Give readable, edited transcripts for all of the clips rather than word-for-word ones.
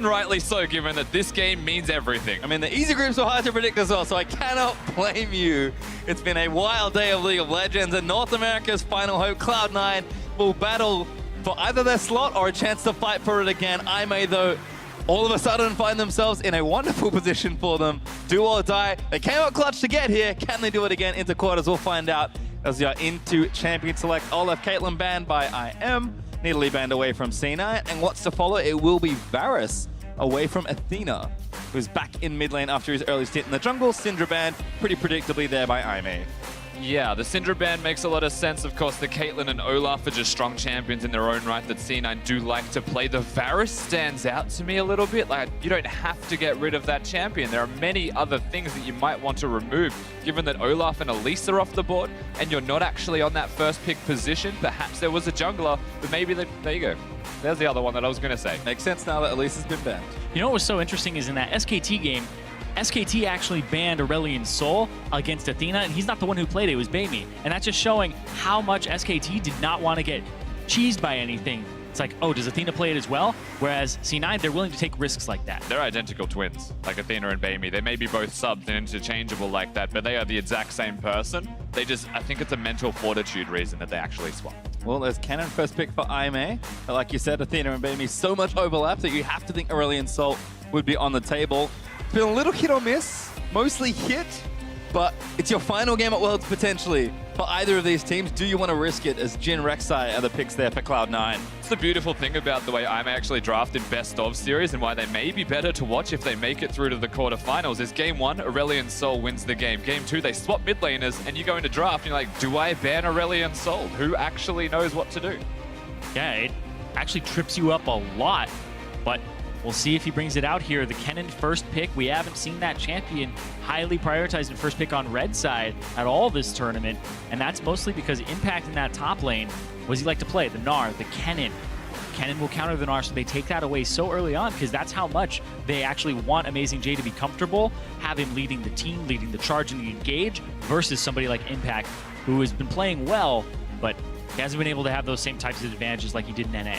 Rightly so, given that this game means everything. I mean, the easy groups were hard to predict as well, so I cannot blame you. It's been a wild day of League of Legends, and North America's final hope, Cloud9, will battle for either their slot or a chance to fight for it again. Aime, though, all of a sudden find themselves in a wonderful position for them. Do or die. They came out clutch to get here. Can they do it again into quarters? We'll find out as we are into Champion Select. Olaf Caitlyn banned by IM. Nidalee banned away from C9. And what's to follow? It will be Varus away from Athena, who's back in mid lane after his early stint in the jungle. Syndra banned pretty predictably there by Aime. Yeah, the Syndra ban makes a lot of sense. Of course, the Caitlyn and Olaf are just strong champions in their own right that C9 do like to play. The Varus stands out to me a little bit. Like, you don't have to get rid of that champion. There are many other things that you might want to remove, given that Olaf and Alistar are off the board, and you're not actually on that first pick position. Perhaps there was a jungler, but maybe there you go. There's the other one that I was going to say. Makes sense now that Elise has been banned. You know what was so interesting is in that SKT game, SKT actually banned Aurelion Sol against Athena, and he's not the one who played it was baeme. And that's just showing how much SKT did not want to get cheesed by anything. It's like, oh, does Athena play it as well? Whereas C9, they're willing to take risks like that. They're identical twins, like Athena and baeme. They may be both subs and interchangeable like that, but they are the exact same person. They just, I think it's a mental fortitude reason that they actually swap. Well, there's Kennen first pick for Aime. But like you said, Athena and baeme, so much overlap that you have to think Aurelion Sol would be on the table. It's been a little hit or miss, mostly hit, but it's your final game at Worlds potentially. For either of these teams, do you want to risk it as Jhin, RekSai are the picks there for Cloud9? It's the beautiful thing about the way Aime actually drafted Best of series and why they may be better to watch if they make it through to the quarterfinals is Game 1, Aurelion Sol wins the game. Game 2, they swap mid laners and you go into draft and you're like, do I ban Aurelion Sol? Who actually knows what to do? Yeah, it actually trips you up a lot, but we'll see if he brings it out here. The Kennen first pick, we haven't seen that champion highly prioritized in first pick on red side at all this tournament, and that's mostly because Impact in that top lane, what does he like to play? The Gnar, the Kennen. Kennen will counter the Gnar, so they take that away so early on because that's how much they actually want AmazingJ to be comfortable, have him leading the team, leading the charge and the engage, versus somebody like Impact, who has been playing well, but he hasn't been able to have those same types of advantages like he did in NA.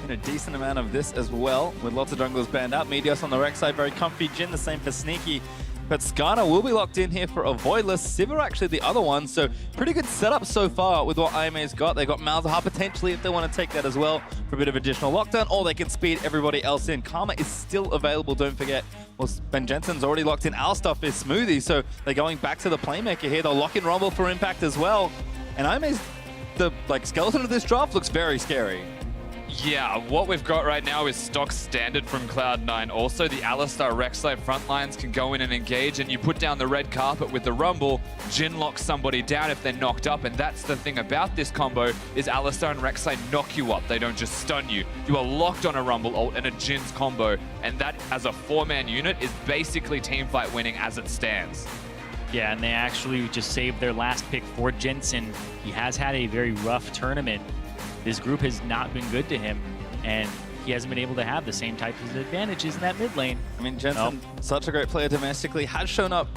A decent amount of this as well, with lots of junglers banned out. Meteos on the rec side, very comfy. Jhin the same for Sneaky. But Skarner will be locked in here for Avoidless. Sivir actually the other one, so pretty good setup so far with what Aime's got. They got Malzahar potentially if they want to take that as well for a bit of additional lockdown, or they can speed everybody else in. Karma is still available, don't forget. Well, Ben Jensen's already locked in Alistar for Smoothie, so they're going back to the playmaker here. They'll lock in Rumble for Impact as well. And Aime's, the skeleton of this draft looks very scary. Yeah, what we've got right now is stock standard from Cloud9. Also, the Alistar RekSai front lines can go in and engage, and you put down the red carpet with the Rumble, Jhin locks somebody down if they're knocked up, and that's the thing about this combo, is Alistar and RekSai knock you up. They don't just stun you. You are locked on a Rumble ult and a Jin's combo, and that, as a four-man unit, is basically teamfight winning as it stands. Yeah, and they actually just saved their last pick for Jensen. He has had a very rough tournament. This group has not been good to him, and he hasn't been able to have the same types of advantages in that mid lane. I mean, Jensen, such a great player domestically, has shown up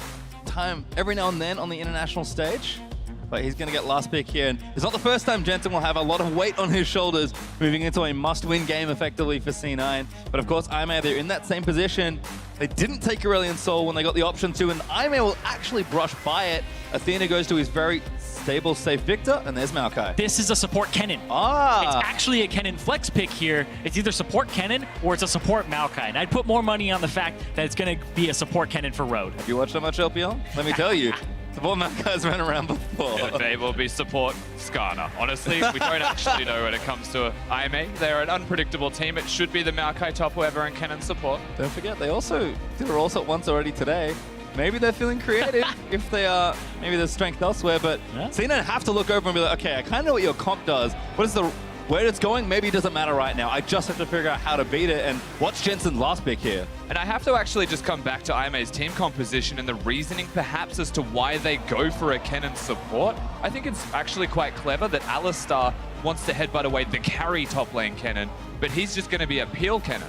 time every now and then on the international stage, but he's going to get last pick here. And it's not the first time Jensen will have a lot of weight on his shoulders moving into a must-win game effectively for C9. But of course, Aime, they're in that same position. They didn't take Aurelion Sol when they got the option to, and Aime will actually brush by it. Athena goes to his very stable, safe Viktor, and there's Maokai. This is a support Kennen. It's actually a Kennen flex pick here. It's either support Kennen or it's a support Maokai. And I'd put more money on the fact that it's going to be a support Kennen for Road. Have you watched that much LPL? Let me tell you. Support Maokai's run around before. Yeah, they will be support Skarner. Honestly, we don't actually know when it comes to Aime. They're an unpredictable team. It should be the Maokai top whoever and Kennen support. Don't forget, they also did a roll once already today. Maybe they're feeling creative if they are, maybe there's strength elsewhere, but C9 have to look over and be like, okay, I kind of know what your comp does. What is the, where it's going, maybe it doesn't matter right now. I just have to figure out how to beat it, and what's Jensen's last pick here? And I have to actually just come back to Aime's team composition and the reasoning perhaps as to why they go for a Kennen support. I think it's actually quite clever that Alistar wants to headbutt away the carry top lane Kennen, but he's just going to be a peel Kennen.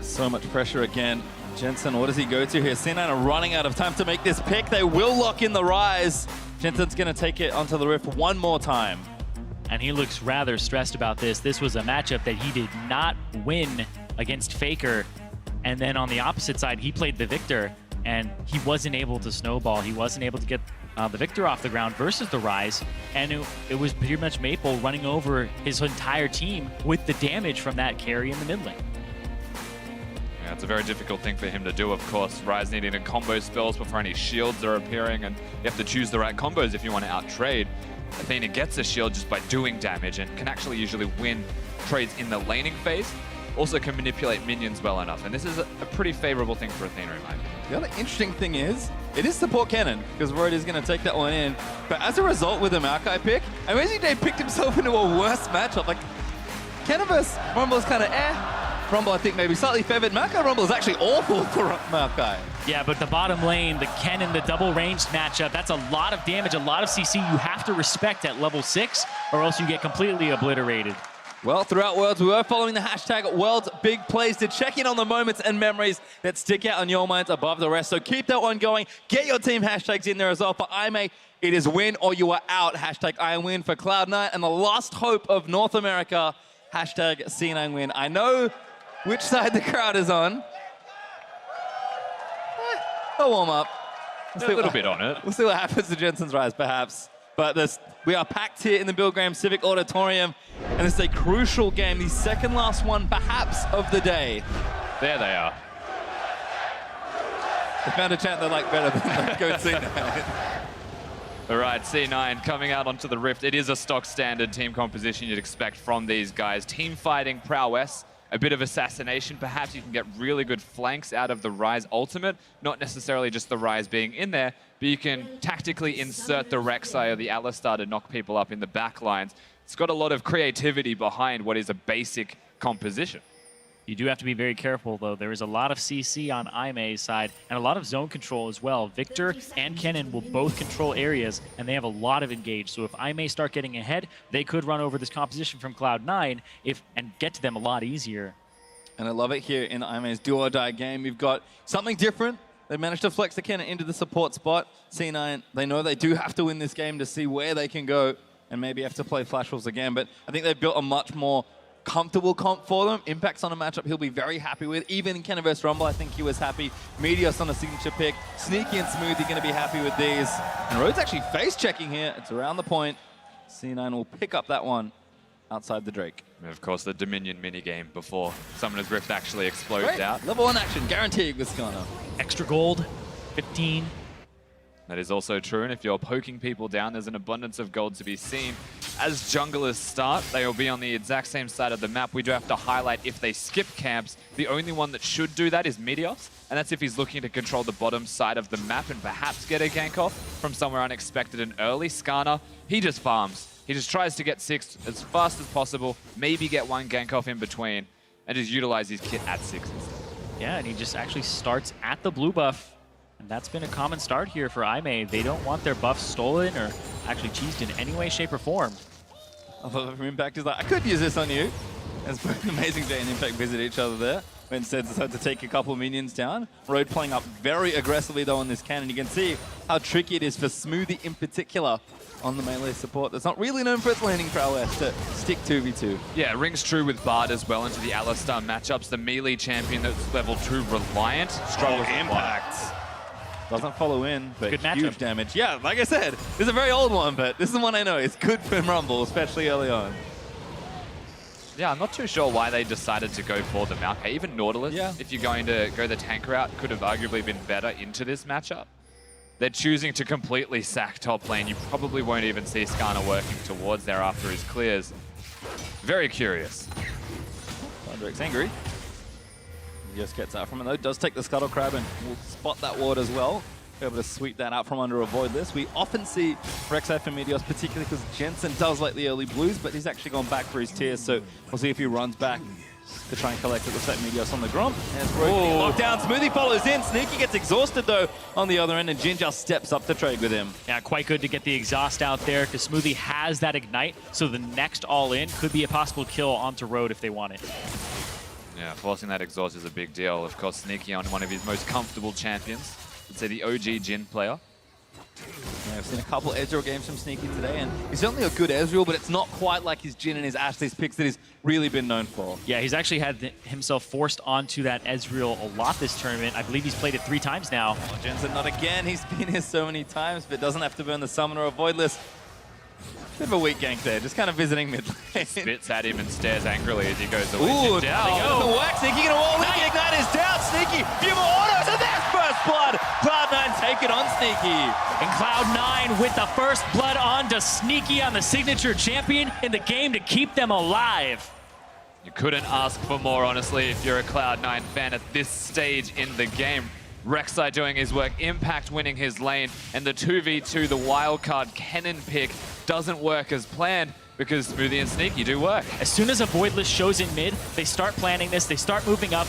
So much pressure again. Jensen, what does he go to here? C9 are running out of time to make this pick. They will lock in the Ryze. Jensen's going to take it onto the Rift one more time. and he looks rather stressed about this. This was a matchup that he did not win against Faker, and then on the opposite side, he played the Viktor, and he wasn't able to snowball. He wasn't able to get the Viktor off the ground versus the Ryze, and it was pretty much Maple running over his entire team with the damage from that carry in the mid lane. Yeah, it's a very difficult thing for him to do, of course. Ryze needing to combo spells before any shields are appearing, and you have to choose the right combos if you want to out-trade. Athena gets a shield just by doing damage and can actually usually win trades in the laning phase. Also can manipulate minions well enough, and this is a pretty favorable thing for Athena in my opinion. The other interesting thing is, it is support Kennen, because VODS is going to take that one in. But as a result with the Maokai pick, AmazingJ picked himself into a worse matchup. Like, Kennen vs Rumble is kind of Rumble, I think, maybe slightly favored. Maokai Rumble is actually awful for Maokai. Yeah, but the bottom lane, the Kennen, the double ranged matchup, that's a lot of damage, a lot of CC you have to respect at level 6, or else you get completely obliterated. Well, throughout Worlds, we were following the hashtag Worlds Big Plays to check in on the moments and memories that stick out on your minds above the rest. So keep that one going. Get your team hashtags in there as well. For Aime, it is win or you are out. Hashtag I win for Cloud9. And the last hope of North America, hashtag C9 win. I know which side the crowd is on. A warm up. A little bit on it. We'll see what happens to Jensen's Ryze, perhaps. But we are packed here in the Bill Graham Civic Auditorium, and it's a crucial game, the second last one, perhaps, of the day. There they are. They found a chant they like better than go C9. All right, C9 coming out onto the Rift. It is a stock standard team composition you'd expect from these guys. Team fighting prowess, a bit of assassination. Perhaps you can get really good flanks out of the Ryze ultimate. Not necessarily just the Ryze being in there, but you can tactically insert the RekSai or the Alistar to knock people up in the back lines. It's got a lot of creativity behind what is a basic composition. You do have to be very careful, though. There is a lot of CC on Aime's side and a lot of zone control as well. Viktor and Kennen will both control areas, and they have a lot of engage. So if Aime start getting ahead, they could run over this composition from Cloud9 and get to them a lot easier. And I love it here in Aime's do-or-die game. You've got something different. They managed to flex the Kennen into the support spot. C9, they know they do have to win this game to see where they can go and maybe have to play Flash Wolves again. But I think they've built a much more comfortable comp for them. Impacts on a matchup he'll be very happy with. Even in Kennen vs Rumble, I think he was happy. Meteos on a signature pick. Sneaky and Smoothie going to be happy with these. And Rhodes actually face checking here. It's around the point. C9 will pick up that one outside the Drake. And of course, the Dominion minigame before Summoner's Rift actually explodes out. Level 1 action, guaranteed with Skarner. Extra gold, 15. That is also true, and if you're poking people down, there's an abundance of gold to be seen. As junglers start, they will be on the exact same side of the map. We do have to highlight if they skip camps. The only one that should do that is Meteos, and that's if he's looking to control the bottom side of the map and perhaps get a gank off from somewhere unexpected and early. Skarner, he just farms. He just tries to get 6 as fast as possible, maybe get one gank off in between, and just utilize his kit at 6 instead. Yeah, and he just actually starts at the blue buff. And that's been a common start here for Aime. They don't want their buffs stolen or actually cheesed in any way, shape, or form. I thought from Impact is like, I could use this on you. As both AmazingJ and Impact visit each other there. But instead decided to take a couple of minions down. Road playing up very aggressively though on this cannon. You can see how tricky it is for Smoothie in particular on the melee support. That's not really known for its laning prowess to stick 2v2. Yeah, rings true with Bard as well into the Alistar matchups. The melee champion that's level 2 reliant struggles with Impact. Doesn't follow in, but good huge matchup. damage. Yeah, like I said, this is a very old one, but this is one I know. It's good for Rumble, especially early on. Yeah, I'm not too sure why they decided to go for the Maokai. Even Nautilus, if you're going to go the tank route, could have arguably been better into this matchup. They're choosing to completely sack top lane. You probably won't even see Skarner working towards there after his clears. Very curious. Drake's angry. He just gets out from it though. Does take the Scuttle Crab and will spot that ward as well. Be able to sweep that out from under Avoidless. We often see RekSai for Meteos, particularly because Jensen does like the early blues, but he's actually gone back for his tiers, so we'll see if he runs back to try and collect it. Looks like Meteos on the Gromp. As locked down, Smoothie follows in. Sneaky gets exhausted though on the other end, and Jinjao just steps up to trade with him. Yeah, quite good to get the exhaust out there, because Smoothie has that ignite, so the next all-in could be a possible kill onto Road if they want it. Yeah, forcing that exhaust is a big deal. Of course, Sneaky on one of his most comfortable champions. I'd say the OG Jhin player. I've seen a couple Ezreal games from Sneaky today, and he's certainly a good Ezreal, but it's not quite like his Jhin and his Ashley's picks that he's really been known for. Yeah, he's actually had himself forced onto that Ezreal a lot this tournament. I believe he's played it 3 times now. Oh, Jensen, not again. He's been here so many times, but doesn't have to burn the Summoner or Avoidless. Bit of a weak gank there, just kind of visiting mid lane. Spits at him and stares angrily as he goes away. Ooh, Jinjao. the work. Sneaky gonna wall it. The Ignite is down. Sneaky, few more autos, and there's first blood. Cloud9 take it on Sneaky. And Cloud9 with the first blood on to Sneaky on the signature champion in the game to keep them alive. You couldn't ask for more, honestly, if you're a Cloud9 fan at this stage in the game. RekSai doing his work, Impact winning his lane, and the 2v2, the wildcard Kennen pick, doesn't work as planned because Smoothie and Sneaky do work. As soon as Avoidless shows in mid, they start planning this, they start moving up.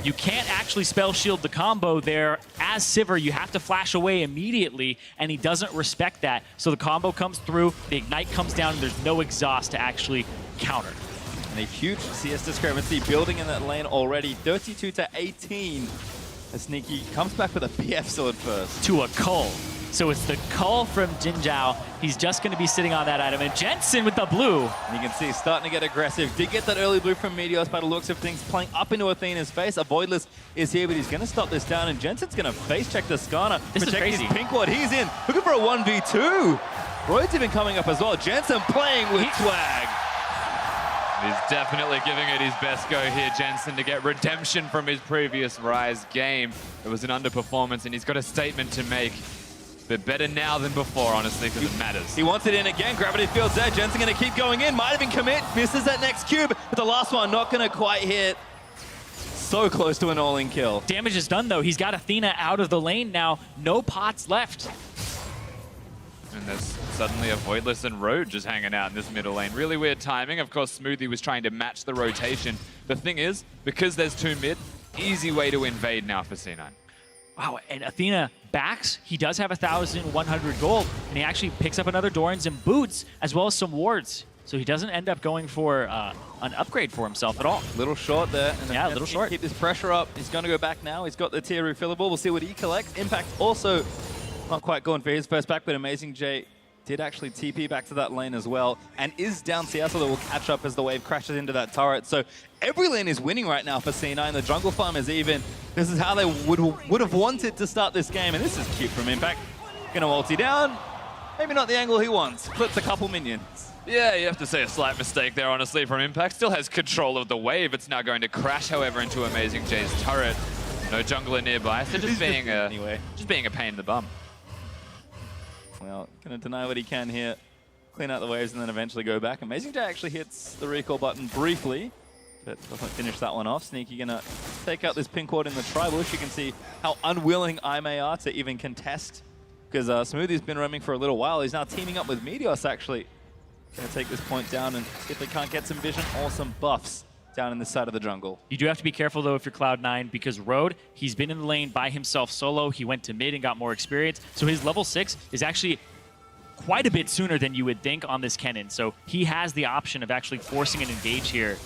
You can't actually spell shield the combo there. As Sivir, you have to flash away immediately, and he doesn't respect that. So the combo comes through, the Ignite comes down, and there's no exhaust to actually counter. And a huge CS discrepancy building in that lane already, 32-18. As Sneaky comes back with a PF sword first. To a cull. So it's the cull from Jinjao. He's just going to be sitting on that item. And Jensen with the blue. And you can see he's starting to get aggressive. Did get that early blue from Meteos by the looks of things, playing up into Athena's face. Avoidless is here, but he's going to stop this down. And Jensen's going to face check the Skarner. This is crazy. His pink ward. He's in. Looking for a 1v2. Royd's even coming up as well. Jensen playing with swag. He's definitely giving it his best go here, Jensen, to get redemption from his previous Ryze game. It was an underperformance, and he's got a statement to make. But better now than before, honestly, because it matters. He wants it in again. Gravity field's there. Jensen going to keep going in. Might even commit. Misses that next cube. But the last one not going to quite hit. So close to an all-in kill. Damage is done, though. He's got Athena out of the lane now. No pots left. And there's suddenly a Avoidless and Road just hanging out in this middle lane. Really weird timing. Of course, Smoothie was trying to match the rotation. The thing is, because there's 2 mid, easy way to invade now for C9. Wow, and Athena backs. He does have 1,100 gold, and he actually picks up another Doran's and boots, as well as some wards. So he doesn't end up going for an upgrade for himself at all. Little short there. And yeah, a little short. Keep this pressure up. He's going to go back now. He's got the tier refillable. We'll see what he collects. Impact also not quite going for his first back, but AmazingJ did actually TP back to that lane as well, and is down Seattle that will catch up as the wave crashes into that turret. So every lane is winning right now for C9. The jungle farm is even. This is how they would have wanted to start this game, and this is cute from Impact. Gonna ulti down. Maybe not the angle he wants. Clips a couple minions. Yeah, you have to say a slight mistake there, honestly, from Impact. Still has control of the wave. It's now going to crash, however, into AmazingJ's turret. No jungler nearby, so just being a pain in the bum. Well, gonna deny what he can here, clean out the waves, and then eventually go back. AmazingJ actually hits the recall button briefly, but doesn't finish that one off. Sneaky gonna take out this pink ward in the tri-bush. You can see how unwilling Aime are to even contest, because Smoothie's been roaming for a little while. He's now teaming up with Meteos, actually. Gonna take this point down and see if they can't get some vision or some buffs down in this side of the jungle. You do have to be careful, though, if you're Cloud9, because Road, he's been in the lane by himself solo. He went to mid and got more experience. So his level 6 is actually quite a bit sooner than you would think on this Kennen. So he has the option of actually forcing an engage here.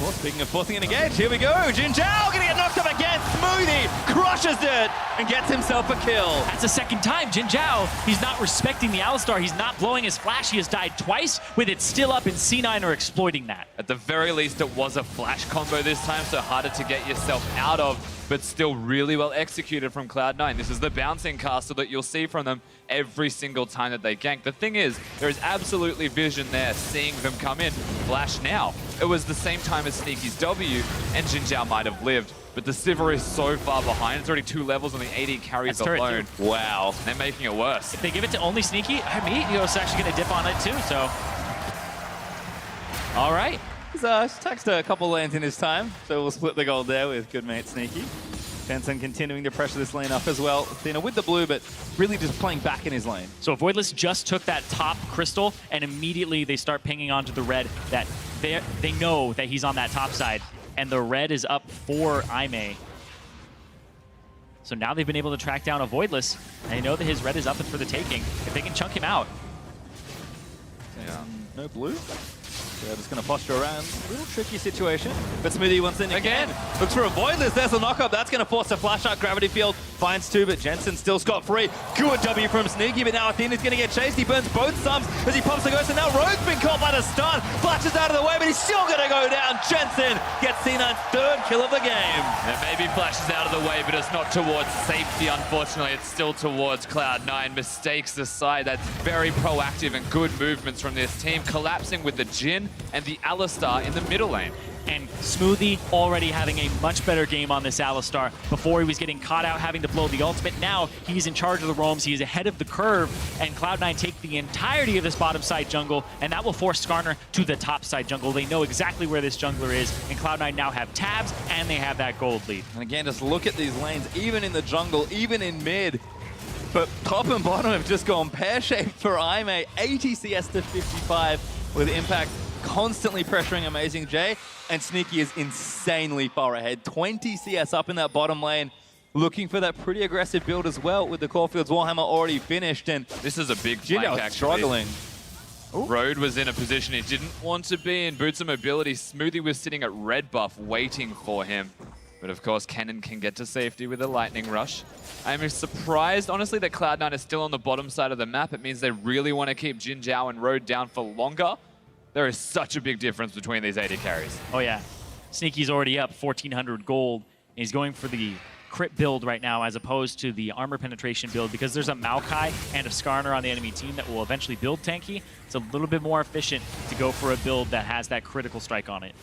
Well, speaking of forcing an engage, here we go. Jinjao gonna get knocked up again. Smoothie crushes it and gets himself a kill. That's the second time. Jinjao, he's not respecting the Alistar. He's not blowing his flash. He has died twice with it still up, and C9 are exploiting that. At the very least, it was a flash combo this time, so harder to get yourself out of, but still really well executed from Cloud9. This is the bouncing castle that you'll see from them every single time that they gank. The thing is, there is absolutely vision there, seeing them come in. Flash now. It was the same time as Sneaky's W, and Jinjao might have lived, but the Sivir is so far behind. It's already 2 levels on the AD carries alone. Wow, they're making it worse. If they give it to only Sneaky, Meteos actually going to dip on it too, so. All right. He's taxed a couple lanes in his time, so we'll split the gold there with good mate Sneaky. Jensen continuing to pressure this lane up as well. Athena with the blue, but really just playing back in his lane. So Avoidless just took that top crystal, and immediately they start pinging onto the red that they know that he's on that top side. And the red is up for Aime. So now they've been able to track down Avoidless, and they know that his red is up for the taking. If they can chunk him out. Yeah. No blue? They're just going to posture around. A little tricky situation. But Smoothie once in again. Looks for Avoidless. There's a knockup. That's going to force a flash out. Gravity Field finds two, but Jensen still scot-free. Good W from Sneaky, but now Athena's going to get chased. He burns both subs as he pops the ghost, and now Rogue's been caught by the stun. Flashes out of the way, but he's still going to go down. Jensen gets C9's third kill of the game. It maybe flashes out of the way, but it's not towards safety, unfortunately. It's still towards Cloud9. Mistakes aside, that's very proactive and good movements from this team, collapsing with the Jhin and the Alistar in the middle lane. And Smoothie already having a much better game on this Alistar. Before he was getting caught out having to blow the ultimate. Now he's in charge of the roams. He is ahead of the curve. And Cloud9 take the entirety of this bottom side jungle. And that will force Skarner to the top side jungle. They know exactly where this jungler is. And Cloud9 now have tabs and they have that gold lead. And again, just look at these lanes, even in the jungle, even in mid. But top and bottom have just gone pear-shaped for Aime. 80 CS to 55 with Impact constantly pressuring AmazingJ, and Sneaky is insanely far ahead. 20 CS up in that bottom lane, looking for that pretty aggressive build as well with the Caulfield's Warhammer already finished. And this is a big Jinjao flank, actually. struggling. Road was in a position he didn't want to be in. Boots of mobility. Smoothie was sitting at red buff waiting for him. But of course, Kennen can get to safety with a lightning rush. I'm surprised, honestly, that Cloud9 is still on the bottom side of the map. It means they really want to keep Jinjao and Road down for longer. There is such a big difference between these AD carries. Oh yeah, Sneaky's already up 1,400 gold. And he's going for the crit build right now as opposed to the armor penetration build because there's a Maokai and a Skarner on the enemy team that will eventually build tanky. It's a little bit more efficient to go for a build that has that critical strike on it.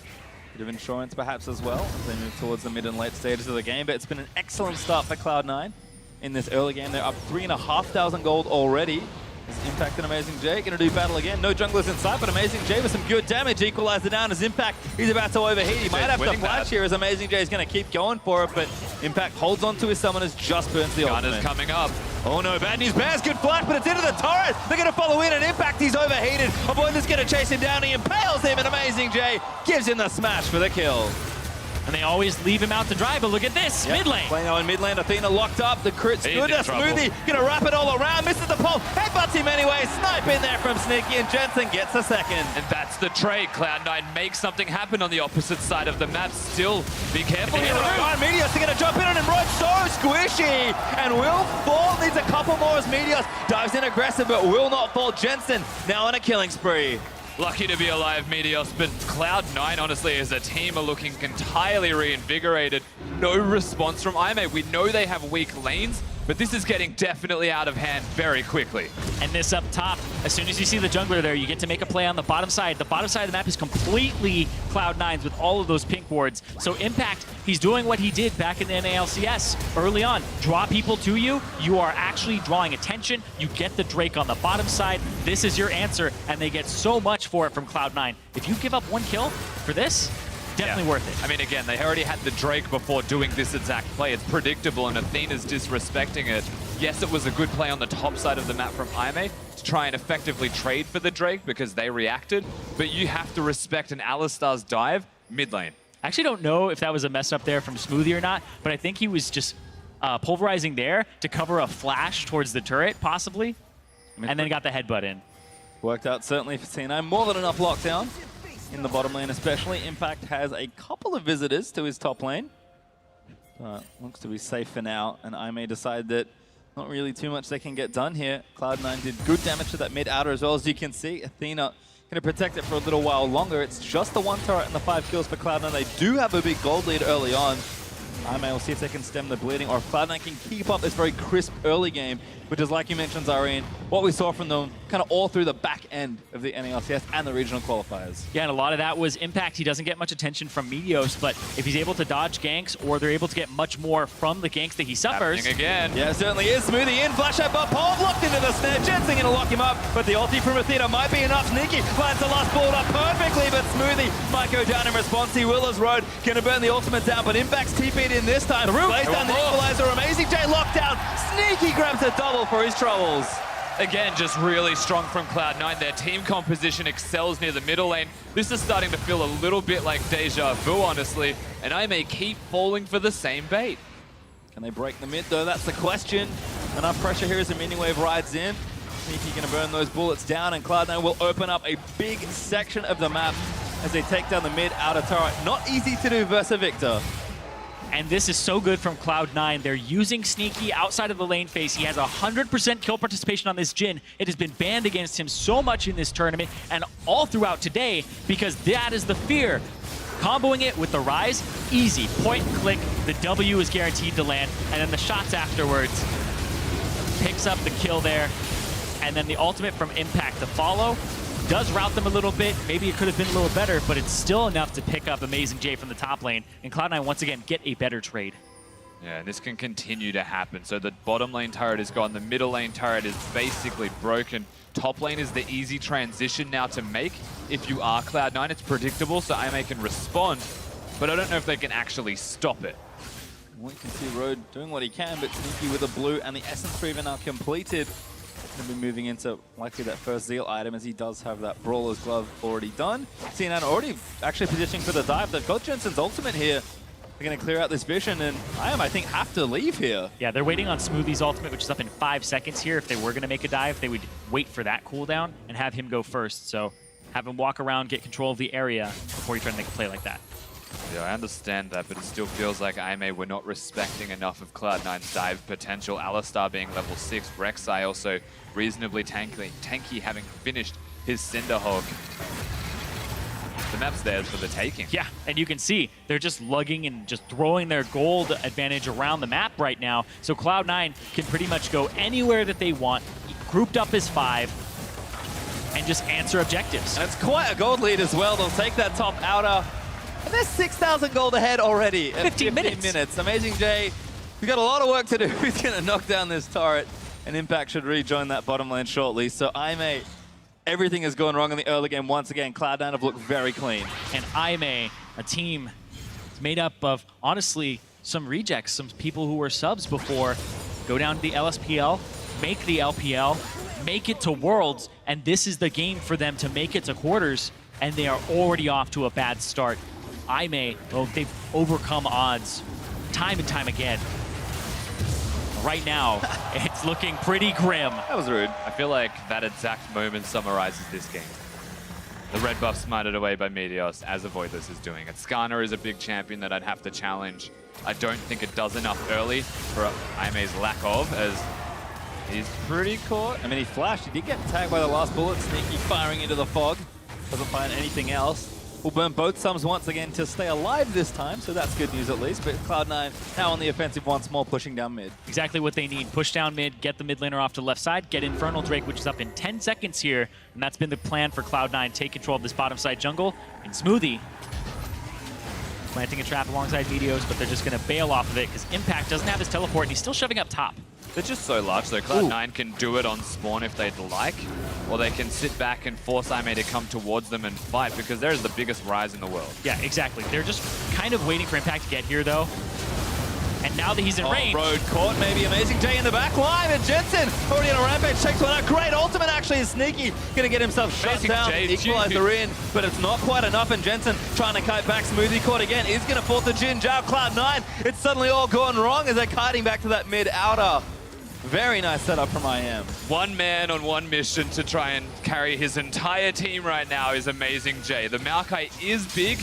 Bit of insurance perhaps as well as they move towards the mid and late stages of the game, but it's been an excellent start for Cloud9 in this early game. They're up 3,500 gold already. Is Impact and AmazingJ gonna do battle again? No junglers in sight, but AmazingJ with some good damage equalized it down as Impact. He's about to overheat. He might have to flash here as AmazingJ is gonna keep going for it, but Impact holds on to his summoners, just burns the ultimate. Gunner's coming up. Oh no, bad news bears, good flash, but it's into the turret. They're gonna follow in and Impact, he's overheated. Avoidless gonna chase him down, he impales him, and AmazingJ gives him the smash for the kill. And they always leave him out to dry, but look at this, mid lane. Playing out in mid lane, Athena locked up, the crit's good, Smoothie gonna wrap it all around, misses the pole, headbutts him anyway, snipe in there from Sneaky, and Jensen gets a second. And that's the trade. Cloud9 makes something happen on the opposite side of the map. Still, be careful here. Meteos are gonna jump in on him, right, so squishy, and will fall, needs a couple more as Meteos dives in aggressive, but will not fall. Jensen now on a killing spree. Lucky to be alive, Meteos, but Cloud9, honestly, as a team, are looking entirely reinvigorated. No response from Aime. We know they have weak lanes, but this is getting definitely out of hand very quickly. And this up top, as soon as you see the jungler there, you get to make a play on the bottom side. The bottom side of the map is completely Cloud9's with all of those pink wards. So Impact, he's doing what he did back in the NALCS early on. Draw people to you. You are actually drawing attention. You get the Drake on the bottom side. This is your answer, and they get so much for it from Cloud9. If you give up one kill for this, definitely worth it. I mean, again, they already had the Drake before doing this exact play. It's predictable, and Athena's disrespecting it. Yes, it was a good play on the top side of the map from Aime to try and effectively trade for the Drake because they reacted, but you have to respect an Alistar's dive mid lane. I actually don't know if that was a mess up there from Smoothie or not, but I think he was just pulverizing there to cover a flash towards the turret, possibly, and then got the headbutt in. Worked out certainly for C9. More than enough lockdown. In the bottom lane especially, Impact has a couple of visitors to his top lane. Looks to be safe for now, and I may decide that not really too much they can get done here. Cloud9 did good damage to that mid outer as well, as you can see. Athena going to protect it for a little while longer. It's just the one turret and the 5 kills for Cloud9. They do have a big gold lead early on. Aime will see if they can stem the bleeding, or if Cloud9 can keep up this very crisp early game, which is, like you mentioned, Zirene, what we saw from them kind of all through the back end of the NALCS and the regional qualifiers. Yeah, and a lot of that was Impact. He doesn't get much attention from Meteos, but if he's able to dodge ganks, or they're able to get much more from the ganks that he suffers. Happening again. Yeah, it certainly is. Smoothie in, flash out, but Paul locked into the snare. Jensen gonna lock him up, but the ulti from Athena might be enough. Sneaky lines the last ball up perfectly, but Smoothie might go down in response. He will as Road gonna burn the ultimate down, but Impact's TP'd in this time. Lays down the equalizer. AmazingJ locked down. Sneaky grabs a double for his troubles. Again, just really strong from Cloud9. Their team composition excels near the middle lane. This is starting to feel a little bit like deja vu, honestly, and I may keep falling for the same bait. Can they break the mid, though? That's the question. Enough pressure here as the minion wave rides in. Sneaky going to burn those bullets down, and Cloud9 will open up a big section of the map as they take down the mid outer turret. Not easy to do versus Viktor. And this is so good from Cloud9. They're using Sneaky outside of the lane phase. He has 100% kill participation on this Jhin. It has been banned against him so much in this tournament and all throughout today because that is the fear. Comboing it with the Ryze, easy. Point and click, the W is guaranteed to land, and then the shots afterwards. Picks up the kill there, and then the ultimate from Impact to follow. Does route them a little bit. Maybe it could have been a little better, but it's still enough to pick up AmazingJ from the top lane. And Cloud9 once again get a better trade. Yeah, and this can continue to happen. So the bottom lane turret is gone. The middle lane turret is basically broken. Top lane is the easy transition now to make. If you are Cloud9, it's predictable, so AME can respond. But I don't know if they can actually stop it. We can see Road doing what he can, but Sneaky with a blue and the Essence Reaver now completed. Going to be moving into likely that first Zeal item as he does have that Brawler's Glove already done. CNN already actually positioning for the dive. They've got Jensen's ultimate here. They're going to clear out this vision, and I think, have to leave here. Yeah, they're waiting on Smoothie's ultimate, which is up in 5 seconds here. If they were going to make a dive, they would wait for that cooldown and have him go first. So have him walk around, get control of the area before you try to make a play like that. Yeah, I understand that, but it still feels like AME were not respecting enough of Cloud9's dive potential. Alistar being level 6, RekSai also reasonably tanky having finished his Cinderhog. The map's theirs for the taking. Yeah, and you can see they're just lugging and just throwing their gold advantage around the map right now. So Cloud9 can pretty much go anywhere that they want, grouped up as 5, and just answer objectives. And it's quite a gold lead as well. They'll take that top outer. And they're 6,000 gold ahead already at 15 minutes. AmazingJ, we've got a lot of work to do. He's going to knock down this turret, and Impact should rejoin that bottom lane shortly. So AME, everything has gone wrong in the early game once again. Cloud9 have looked very clean. And AME, a team made up of, honestly, some rejects, some people who were subs before, go down to the LSPL, make the LPL, make it to Worlds, and this is the game for them to make it to quarters, and they are already off to a bad start. AME, well, they've overcome odds time and time again. Right now, it's looking pretty grim. That was rude. I feel like that exact moment summarizes this game. The red buff smited away by Meteos, as Avoidless is doing it. Skarner is a big champion that I'd have to challenge. I don't think it does enough early for AME's lack of, as he's pretty caught. I mean, he flashed. He did get tagged by the last bullet. Sneaky firing into the fog. Doesn't find anything else. Will burn both sums once again to stay alive this time, so that's good news at least. But Cloud9 now on the offensive once more, pushing down mid. Exactly what they need. Push down mid, get the mid laner off to the left side, get Infernal Drake, which is up in 10 seconds here. And that's been the plan for Cloud9. Take control of this bottom side jungle. And Smoothie planting a trap alongside Meteos, but they're just going to bail off of it because Impact doesn't have his teleport, and he's still shoving up top. They're just so large, so Cloud9 can do it on spawn if they'd like, or they can sit back and force AME to come towards them and fight, because there's the biggest Ryze in the world. Yeah, exactly. They're just kind of waiting for Impact to get here, though. And now that he's in range... Road caught, maybe AmazingJ in the back line, and Jensen already on a rampage, takes one out. Great ultimate, actually, is Sneaky. Gonna get himself shut down, equalizer in, but it's not quite enough, and Jensen trying to kite back. Smoothie caught again, is gonna fall to Jinjao. Cloud9, it's suddenly all gone wrong as they're kiting back to that mid-outer. Very nice setup from IM. One man on one mission to try and carry his entire team right now is AmazingJ. The Maokai is big,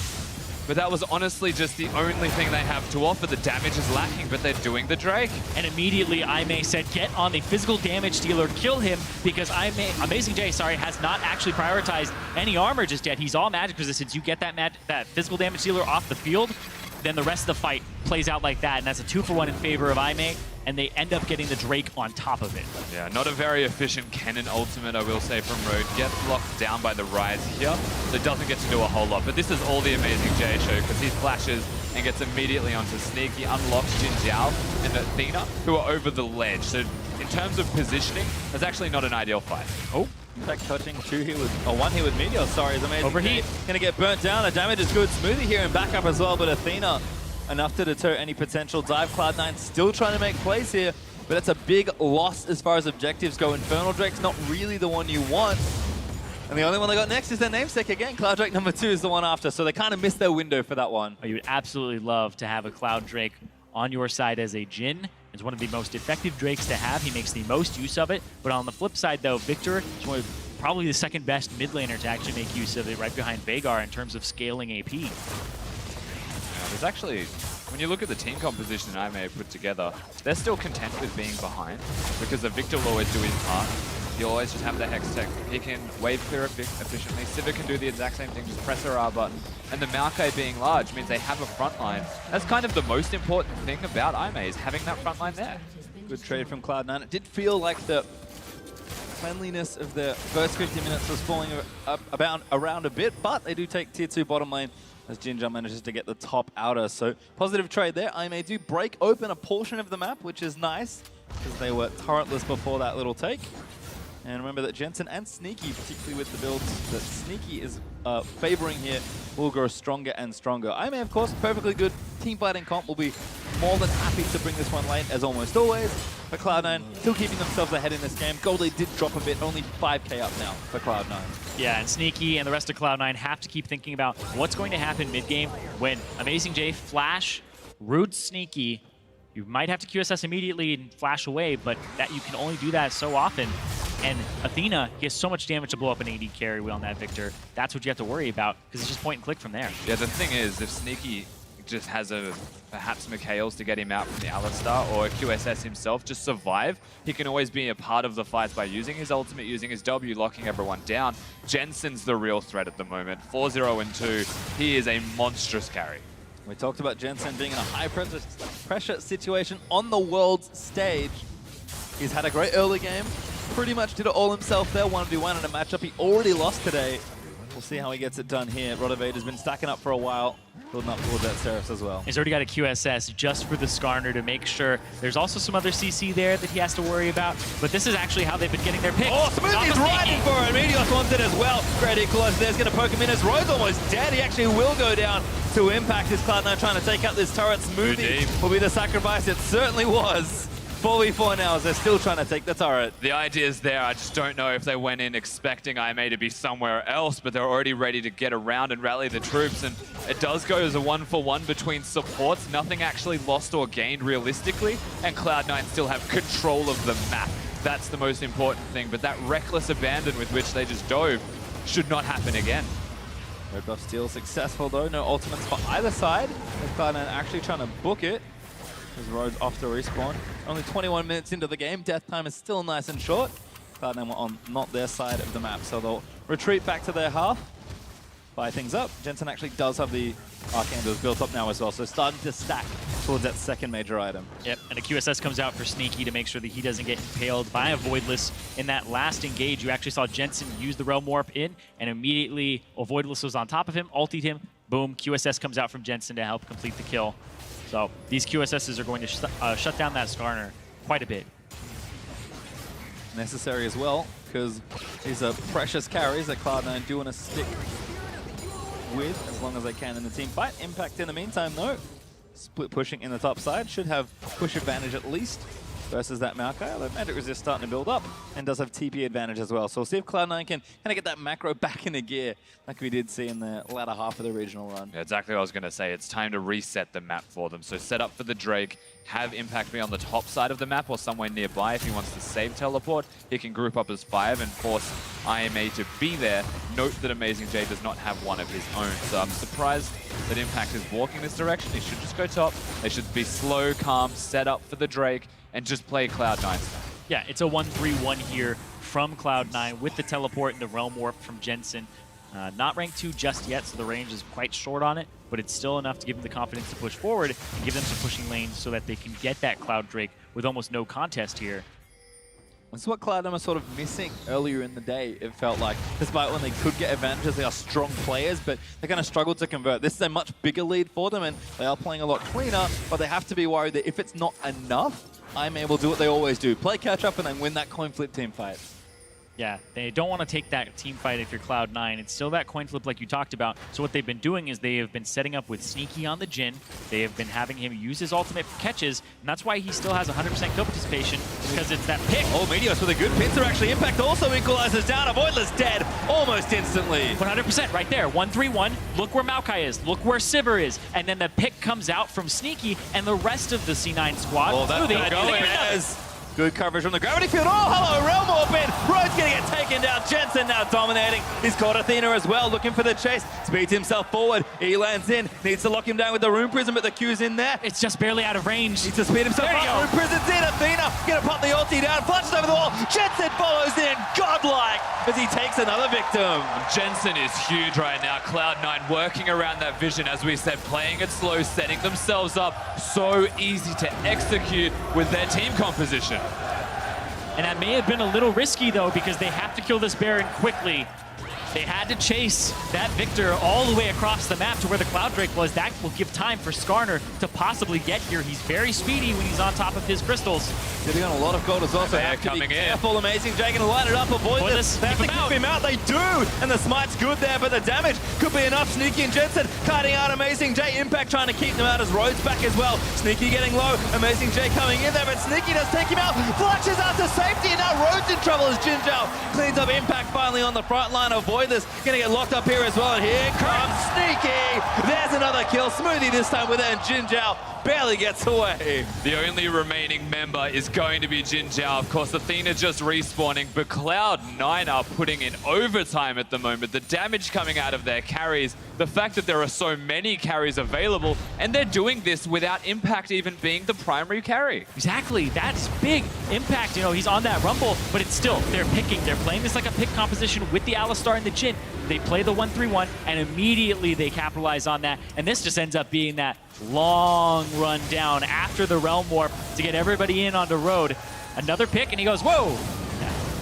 but that was honestly just the only thing they have to offer. The damage is lacking, but they're doing the Drake. And immediately AME said, get on the physical damage dealer, kill him, because AmazingJ, has not actually prioritized any armor just yet. He's all magic resistance. You get that physical damage dealer off the field, then the rest of the fight plays out like that, and that's a 2-for-1 in favor of AME, and they end up getting the Drake on top of it. Yeah, not a very efficient Kennen ultimate, I will say, from Road. Gets locked down by the Ryze here, so doesn't get to do a whole lot. But this is all the AmazingJ show, because he flashes and gets immediately onto Sneaky, unlocks Jinjao and Athena, who are over the ledge. So in terms of positioning, that's actually not an ideal fight. Oh, in fact, touching one here with Meteos, sorry, is AmazingJ. Overheat. Gonna get burnt down, the damage is good. Smoothie here in backup as well, but Athena enough to deter any potential dive. Cloud9 still trying to make plays here, but it's a big loss as far as objectives go. Infernal Drake's not really the one you want. And the only one they got next is their namesake again. Cloud Drake number 2 is the one after, so they kind of missed their window for that one. Oh, you would absolutely love to have a Cloud Drake on your side as a Jhin, It's one of the most effective Drakes to have. He makes the most use of it. But on the flip side, though, Viktor is one of probably the second best mid laner to actually make use of it, right behind Veigar in terms of scaling AP. Yeah, there's actually, when you look at the team composition that AME put together, they're still content with being behind because the Viktor will always do his part. He'll always just have the Hex Tech. He can wave clear efficiently. Sivir can do the exact same thing, just press her R button. And the Maokai being large means they have a front line. That's kind of the most important thing about AME is having that front line there. Good trade from Cloud9. It did feel like the cleanliness of the first 50 minutes was falling around a bit, but they do take tier 2 bottom lane as Jinjao manages to get the top outer. So positive trade there. AME do break open a portion of the map, which is nice because they were turretless before that little take. And remember that Jensen and Sneaky, particularly with the builds that Sneaky is favoring here, will grow stronger and stronger. AME, of course, perfectly good team fighting comp, will be more than happy to bring this one late, as almost always. But Cloud9 still keeping themselves ahead in this game. Gold lead did drop a bit, only 5k up now for Cloud9. Yeah, and Sneaky and the rest of Cloud9 have to keep thinking about what's going to happen mid-game when AmazingJ flash, roots Sneaky. You might have to QSS immediately and flash away, but that you can only do that so often. And Athena, he has so much damage to blow up an AD carry on that Viktor. That's what you have to worry about, because it's just point and click from there. Yeah, the thing is, if Sneaky just has perhaps Meteos to get him out from the Alistar, or QSS himself, just survive, he can always be a part of the fights by using his ultimate, using his W, locking everyone down. Jensen's the real threat at the moment. 4-0 and 2, he is a monstrous carry. We talked about Jensen being in a high pressure situation on the world's stage. He's had a great early game. Pretty much did it all himself there, 1v1 in a matchup he already lost today. We'll see how he gets it done here. Rodovade has been stacking up for a while, building up towards that Seraph as well. He's already got a QSS just for the Skarner to make sure. There's also some other CC there that he has to worry about, but this is actually how they've been getting their picks. Oh, Smoothie's riding for it. Meteos wants it as well. Great equalizer there's going to poke him in as Roy's almost dead. He actually will go down to impact his Cloud9 trying to take out this turret. Smoothie will be the sacrifice. It certainly was. 4v4 now as they're still trying to take the turret. The idea's there. I just don't know if they went in expecting AME to be somewhere else, but they're already ready to get around and rally the troops. And it does go as a 1-for-1 between supports. Nothing actually lost or gained realistically, and Cloud9 still have control of the map. That's the most important thing. But that reckless abandon with which they just dove should not happen again. Red buff steal successful though. No ultimates for either side. Cloud9 actually trying to book it. As Road's off to respawn. Only 21 minutes into the game. Death time is still nice and short. Cloud9 were on not their side of the map, so they'll retreat back to their half. Buy things up. Jensen actually does have the Archandles built up now as well, so starting to stack towards that second major item. Yep, and a QSS comes out for Sneaky to make sure that he doesn't get impaled by a Avoidless. In that last engage, you actually saw Jensen use the Realm Warp in, and immediately Avoidless was on top of him, ultied him, boom, QSS comes out from Jensen to help complete the kill. So these QSSs are going to shut down that Skarner quite a bit. Necessary as well, because these are precious carries that Cloud9 do want to stick with as long as they can in the team fight. Impact in the meantime though, split pushing in the top side, should have push advantage at least versus that Maokai, although Magic Resist starting to build up and does have TP advantage as well. So we'll see if Cloud9 can kind of get that macro back into gear like we did see in the latter half of the regional run. Yeah, exactly what I was going to say. It's time to reset the map for them. So set up for the Drake, have Impact be on the top side of the map or somewhere nearby. If he wants to save teleport, he can group up as 5 and force IMA to be there. Note that AmazingJ does not have one of his own. So I'm surprised that Impact is walking this direction. He should just go top. They should be slow, calm, set up for the Drake, and just play Cloud9 stuff. Yeah, it's a 1-3-1 here from Cloud9 with the teleport and the Realm Warp from Jensen. Not rank 2 just yet, so the range is quite short on it, but it's still enough to give them the confidence to push forward and give them some pushing lanes so that they can get that Cloud Drake with almost no contest here. This is what Cloud9 was sort of missing earlier in the day, it felt like. Despite when they could get advantages, they are strong players, but they kind of struggled to convert. This is a much bigger lead for them, and they are playing a lot cleaner, but they have to be worried that if it's not enough, I'm able to do what they always do. Play catch up and then win that coin flip team fight. Yeah, they don't want to take that team fight if you're Cloud9. It's still that coin flip like you talked about. So what they've been doing is they have been setting up with Sneaky on the Jhin. They have been having him use his ultimate for catches, and that's why he still has 100% kill participation, because it's that pick. Oh, Meteos with a good pincer actually. Impact also equalizes down. Avoidless dead almost instantly. 100% right there. 1-3-1. Look where Maokai is. Look where Sivir is. And then the pick comes out from Sneaky and the rest of the C9 squad. Oh, that's Smoothie, going as good coverage from the gravity field. Oh, hello, Realm Warp in. Road's gonna get taken down. Jensen now dominating. He's caught Athena as well, looking for the chase. Speeds himself forward. He lands in. Needs to lock him down with the Rune Prism, but the Q's in there. It's just barely out of range. Needs to speed himself There you up. go. Rune Prism's in. Athena gonna pop the ulti down. Flashes over the wall. Jensen follows in. Godlike as he takes another victim. Jensen is huge right now. Cloud9 working around that vision, as we said, playing it slow, setting themselves up. So easy to execute with their team composition. And that may have been a little risky, though, because they have to kill this Baron quickly. They had to chase that Viktor all the way across the map to where the Cloud Drake was. That will give time for Skarner to possibly get here. He's very speedy when he's on top of his crystals. Sitting on a lot of gold as well, so They're have to coming be in. careful. AmazingJ gonna line it up, avoid this. They have to keep him out. They do, and the smite's good there, but the damage could be enough. Sneaky and Jensen cutting out AmazingJ. Impact trying to keep them out as Rhodes back as well. Sneaky getting low. AmazingJ coming in there, but Sneaky does take him out. Flashes out to safety, and now Rhodes in trouble as Jinjao cleans up Impact finally on the front line. Avoidless gonna get locked up here as well, and here comes Sneaky. There's another kill. Smoothie this time with it, and Jinjao barely gets away. The only remaining member is going to be Jinjao. Of course, Athena just respawning, but Cloud9 are putting in overtime at the moment. The damage coming out of their carries, the fact that there are so many carries available, and they're doing this without Impact even being the primary carry. Exactly, that's big. Impact, you know, he's on that rumble, but it's still, they're picking. They're playing this like a pick composition with the Alistar and the Jhin. They play the 1-3-1, and immediately they capitalize on that. And this just ends up being that long run down after the Realm Warp to get everybody in onto Road. Another pick, and he goes, whoa!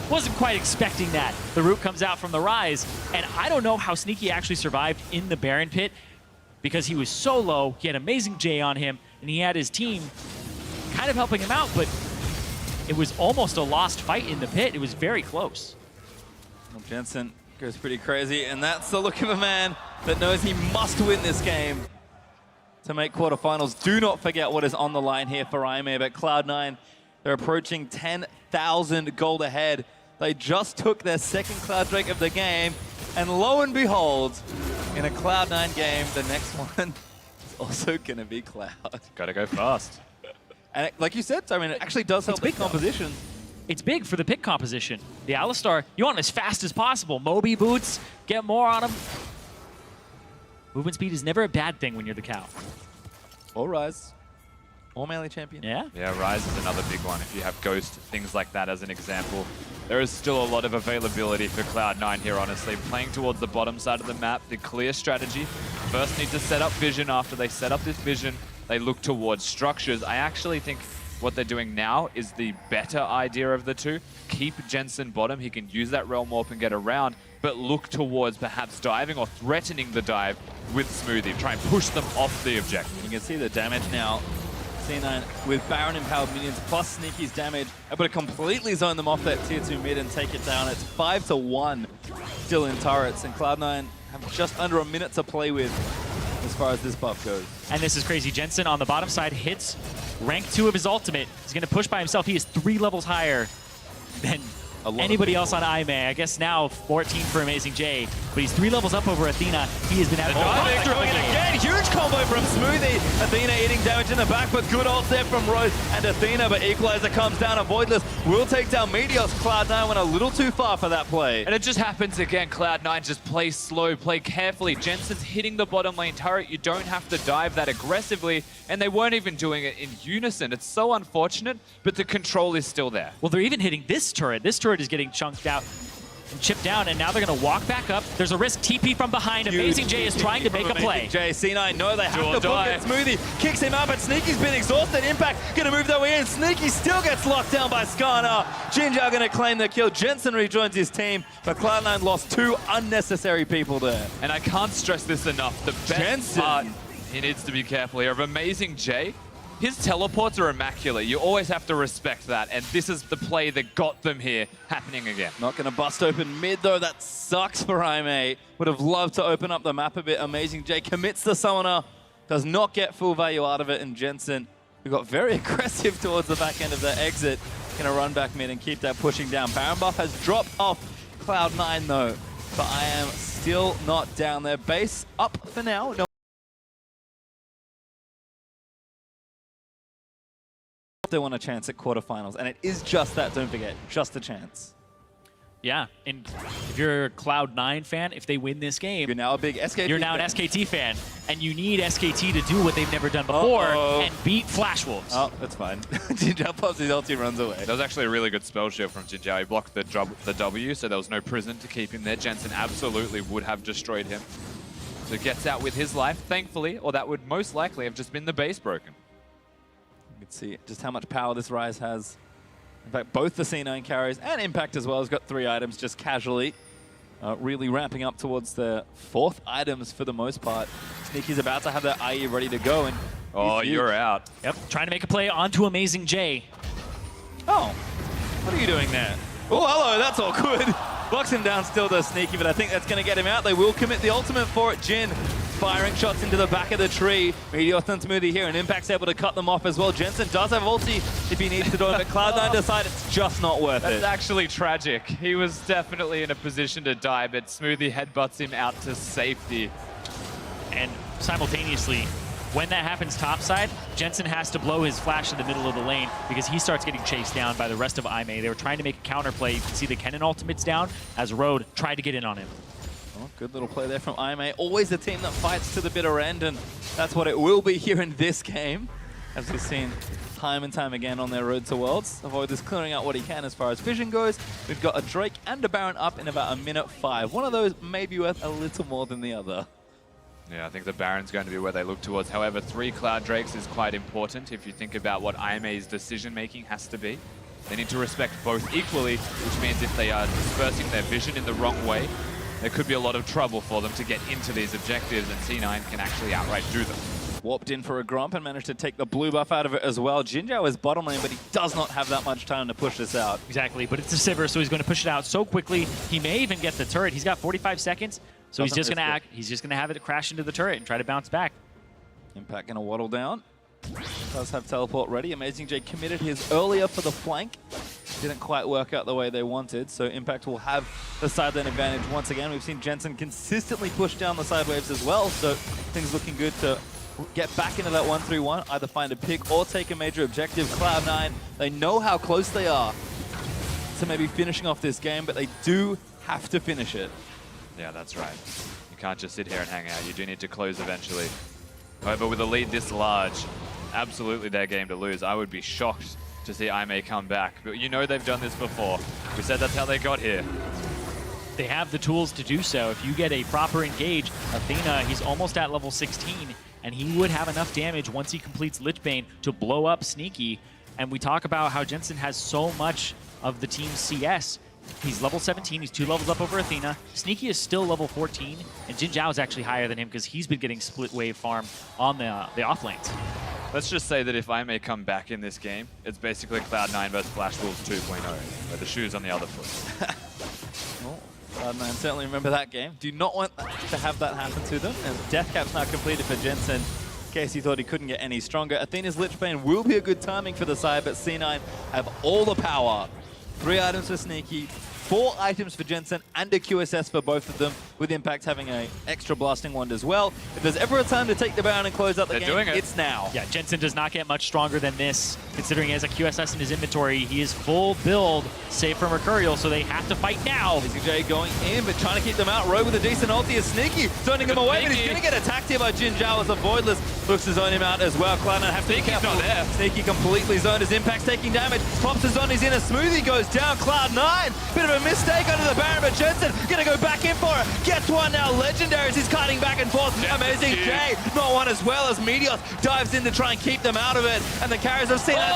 Wasn't quite expecting that. The root comes out from the Ryze, and I don't know how Sneaky actually survived in the Baron pit because he was so low. He had AmazingJ on him, and he had his team kind of helping him out, but it was almost a lost fight in the pit. It was very close. Well, Jensen goes pretty crazy, and that's the look of a man that knows he must win this game to make quarterfinals. Do not forget what is on the line here for Baeme, but Cloud9, they're approaching 10,000 gold ahead. They just took their second Cloud Drake of the game, and lo and behold, in a Cloud9 game, the next one is also gonna be Cloud. Gotta go fast. And like you said, I mean, it actually does help big composition. It's big for the pick composition. The Alistar, you want him as fast as possible. Moby boots, get more on him. Movement speed is never a bad thing when you're the cow. Or Ryze. Or melee champion. Yeah? Yeah, Ryze is another big one. If you have Ghost, things like that as an example. There is still a lot of availability for Cloud9 here, honestly. Playing towards the bottom side of the map, the clear strategy. First need to set up vision. After they set up this vision, they look towards structures. I actually think what they're doing now is the better idea of the two. Keep Jensen bottom. He can use that Realm Warp and get around, but look towards perhaps diving or threatening the dive with Smoothie. Try and push them off the objective. You can see the damage now. C9 with Baron empowered minions plus Sneaky's damage, able to completely zone them off that tier 2 mid and take it down. It's 5-1 still in turrets, and Cloud9 have just under a minute to play with as far as this buff goes. And this is crazy. Jensen on the bottom side hits rank 2 of his ultimate. He's going to push by himself. He is 3 levels higher than anybody else on Baeme. I guess now 14 for AmazingJ, but he's 3 levels up over Athena. He has been at Victor again, huge combo from Smoothie. Athena eating damage in the back, but good ult there from Rose and Athena, but Equalizer comes down. Avoidless will take down Meteos. Cloud9 went a little too far for that play. And it just happens again. Cloud9 just play slow, play carefully. Jensen's hitting the bottom lane turret. You don't have to dive that aggressively, and they weren't even doing it in unison. It's so unfortunate, but the control is still there. Well, they're even hitting this turret. This turret is getting chunked out and chipped down, and now they're going to walk back up. There's a risk TP from behind. AmazingJ is trying to make a play. C9, no, they have to book it. Smoothie kicks him out, but Sneaky's been exhausted. Impact gonna move their way in. Sneaky still gets locked down by Skarner. Jinjao gonna claim the kill. Jensen rejoins his team, but Cloud9 lost 2 unnecessary people there. And I can't stress this enough. The best part, he needs to be careful here, of AmazingJ his teleports are immaculate. You always have to respect that, and this is the play that got them here happening again. Not going to bust open mid, though. That sucks for baeme. Would have loved to open up the map a bit. AmazingJ commits the summoner, does not get full value out of it, and Jensen, who got very aggressive towards the back end of their exit, going to run back mid and keep that pushing down. Baron buff has dropped off Cloud9, though, but I am still not down there. Base up for now. No, they want a chance at quarterfinals, and it is just that, don't forget, just a chance. Yeah, and if you're a Cloud9 fan, if they win this game, You're now a big SKT you're now an fan. SKT fan, and you need SKT to do what they've never done before and beat Flash Wolves. Oh, that's fine. Jinjao pops his ulti, runs away. That was actually a really good spell shield from Jinjao. He blocked the W, so there was no prison to keep him there. Jensen absolutely would have destroyed him. So gets out with his life, thankfully, or that would most likely have just been the base broken. You can see just how much power this Ryze has. In fact, both the C9 carries and Impact as well has got 3 items just casually. Really ramping up towards the 4th items for the most part. Sneaky's about to have that IE ready to go. And Oh, you're out. Yep, trying to make a play onto AmazingJ. Oh, what are you doing there? Oh, hello, that's all good. Blocks him down, still does Sneaky, but I think that's going to get him out. They will commit the ultimate for it. Jhin firing shots into the back of the tree. Meteos and Smoothie here, and Impact's able to cut them off as well. Jensen does have ulti if he needs to do it, but Cloud9 decide it's just not worth it. That's actually tragic. He was definitely in a position to die, but Smoothie headbutts him out to safety. And simultaneously, when that happens topside, Jensen has to blow his flash in the middle of the lane because he starts getting chased down by the rest of baeme. They were trying to make a counterplay. You can see the Kennen ultimate's down as Road tried to get in on him. Oh, good little play there from baeme. Always a team that fights to the bitter end, and that's what it will be here in this game, as we've seen time and time again on their road to Worlds. Avoidless clearing out what he can as far as vision goes. We've got a Drake and a Baron up in about 1:05. One of those may be worth a little more than the other. Yeah, I think the Baron's going to be where they look towards. However, 3 Cloud Drakes is quite important if you think about what baeme's decision-making has to be. They need to respect both equally, which means if they are dispersing their vision in the wrong way, there could be a lot of trouble for them to get into these objectives, and C9 can actually outright do them. Warped in for a Grump and managed to take the blue buff out of it as well. Jinjao is bottom lane, but he does not have that much time to push this out. Exactly, but it's a Sivir, so he's going to push it out so quickly. He may even get the turret. He's got 45 seconds. So he's just going to have it crash into the turret and try to bounce back. Impact going to waddle down. Does have teleport ready. AmazingJ committed his earlier for the flank. Didn't quite work out the way they wanted, so Impact will have the side lane advantage once again. We've seen Jensen consistently push down the side waves as well, so things looking good to get back into that 1-3-1, either find a pick or take a major objective. Cloud9, they know how close they are to maybe finishing off this game, but they do have to finish it. Yeah, that's right. You can't just sit here and hang out. You do need to close eventually. However, with a lead this large, absolutely their game to lose. I would be shocked to see baeme come back. But you know they've done this before. We said that's how they got here. They have the tools to do so. If you get a proper engage, Athena, he's almost at level 16, and he would have enough damage once he completes Lich Bane to blow up Sneaky. And we talk about how Jensen has so much of the team's CS. He's level 17, he's 2 levels up over Athena. Sneaky is still level 14, and Jinjao is actually higher than him because he's been getting split wave farm on the off lanes. Let's just say that if baeme come back in this game, it's basically Cloud9 versus Flash Wolves 2.0, where the shoe's on the other foot. Oh, Cloud9 certainly remember that game. Do not want to have that happen to them, as Death Cap's now completed for Jensen. In case he thought he couldn't get any stronger. Athena's Lich Bane will be a good timing for the side, but C9 have all the power. 3 items for Sneaky, 4 items for Jensen, and a QSS for both of them, with Impact having an extra blasting wand as well. If there's ever a time to take the Baron and close out the game, it's now. Yeah, Jensen does not get much stronger than this, considering he has a QSS in his inventory. He is full build, save for Mercurial, so they have to fight now. AmazingJ going in, but trying to keep them out. Rowe with a decent ulti is Sneaky, zoning him away, but he's going to get attacked here by Jinjao as Avoidless looks to zone him out as well. Cloud9 have to be careful. Not there. Sneaky completely zoned as Impact's taking damage. Pops his on, he's in a Smoothie, goes down. Cloud9, bit of a mistake under the Baron, but Jensen going to go back in for it. Gets one now, Legendary as he's cutting back and forth. AmazingJ, not one as well as Meteos dives in to try and keep them out of it. And the carriers have seen that.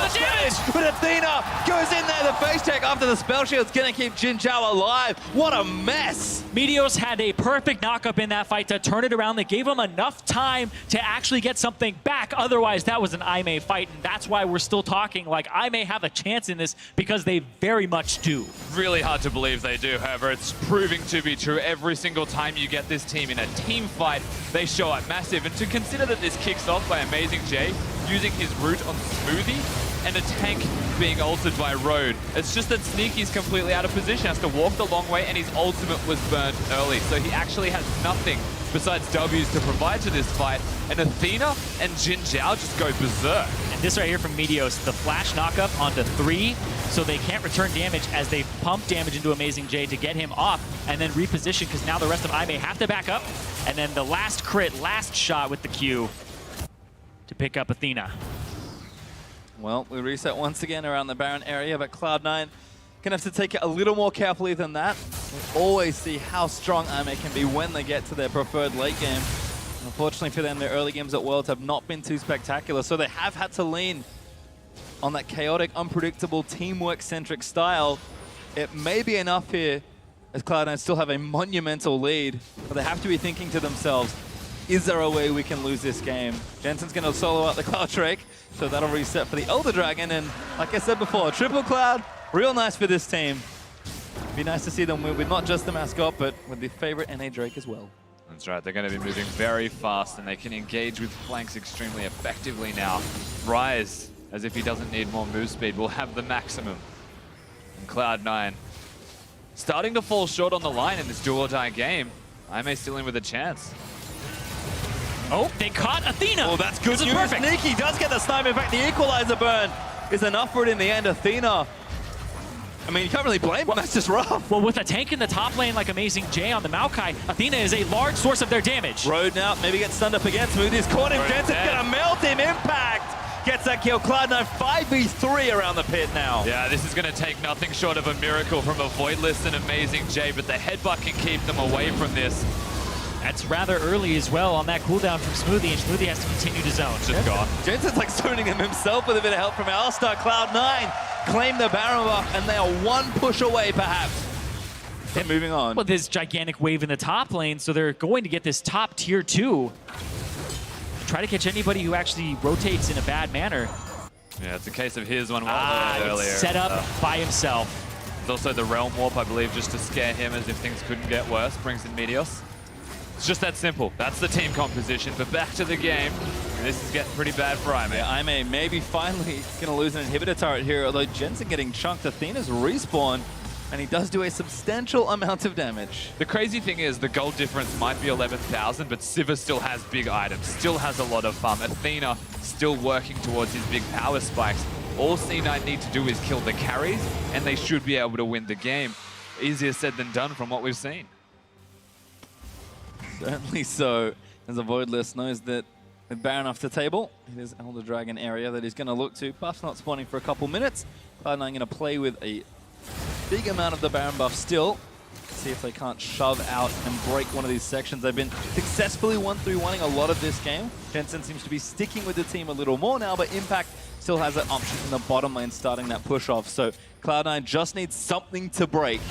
the damage! But Athena goes in there, the face check after the spell shield's gonna keep Jinjao alive. What a mess! Meteos had a perfect knockup in that fight to turn it around. They gave him enough time to actually get something back. Otherwise, that was an Aime fight, and that's why we're still talking like Aime have a chance in this, because they very much do. Really hard to believe they do, however, it's proving to be true. Every single time you get this team in a team fight, they show up massive. And to consider that this kicks off by AmazingJ using his root on Smoothie, and a tank being altered by Road. It's just that Sneaky's completely out of position, has to walk the long way, and his ultimate was burnt early. So he actually has nothing besides W's to provide to this fight. And Athena and Jinjao just go berserk. And this right here from Meteos, the flash knockup onto 3, so they can't return damage as they pump damage into AmazingJ to get him off, and then reposition, because now the rest of Aime have to back up. And then the last crit, last shot with the Q to pick up Athena. Well, we reset once again around the Baron area, but Cloud9 gonna have to take it a little more carefully than that. We always see how strong Aime can be when they get to their preferred late game. Unfortunately for them, their early games at Worlds have not been too spectacular, so they have had to lean on that chaotic, unpredictable, teamwork-centric style. It may be enough here, as Cloud9 still have a monumental lead, but they have to be thinking to themselves, is there a way we can lose this game? Jensen's going to solo out the Cloud Drake, so that'll reset for the Elder Dragon, and like I said before, Triple Cloud, real nice for this team. Be nice to see them win with not just the mascot, but with the favorite NA Drake as well. That's right, they're going to be moving very fast, and they can engage with flanks extremely effectively now. Ryze, as if he doesn't need more move speed, will have the maximum. And Cloud9 starting to fall short on the line in this do-or-die game. Aime still in with a chance. Oh, they caught Athena. Oh, that's good This is news. perfect. Sneaky does get the snipe. In fact, the equalizer burn is enough for it in the end. Athena, I mean, you can't really blame him. That's just rough. Well, with a tank in the top lane like AmazingJ on the Maokai, Athena is a large source of their damage. Road now, maybe gets stunned up again. Smoothie's caught him. Jensen's gonna melt him. Impact gets that kill. Cloud9 5v3 around the pit now. Yeah, this is going to take nothing short of a miracle from Avoidless and AmazingJ, but the headbutt can keep them away from this. That's rather early as well on that cooldown from Smoothie, and Smoothie has to continue to zone. Just gone. Jensen's like zoning him himself with a bit of help from Alistar. Cloud9 claim the Baron buff, and they are one push away, perhaps. They're moving on. Well, this gigantic wave in the top lane, so they're going to get this top tier 2. Try to catch anybody who actually rotates in a bad manner. Yeah, it's a case of his one It's earlier. set up by himself. There's also the Realm Warp, I believe, just to scare him as if things couldn't get worse. Brings in Meteos. It's just that simple. That's the team composition. But back to the game. This is getting pretty bad for Aime. Yeah, Aime maybe finally gonna lose an inhibitor turret here, although Jensen getting chunked. Athena's respawn, and he does do a substantial amount of damage. The crazy thing is the gold difference might be 11,000, but Sivir still has big items, still has a lot of farm. Athena still working towards his big power spikes. All C9 need to do is kill the carries, and they should be able to win the game. Easier said than done from what we've seen. Certainly so, as Avoidless knows that with Baron off the table, it is Elder Dragon area that he's going to look to. Buff's not spawning for a couple minutes. Cloud9 going to play with a big amount of the Baron buff still. See if they can't shove out and break one of these sections. They've been successfully 1-3-1ing a lot of this game. Jensen seems to be sticking with the team a little more now, but Impact still has that option in the bottom lane starting that push off. So Cloud9 just needs something to break,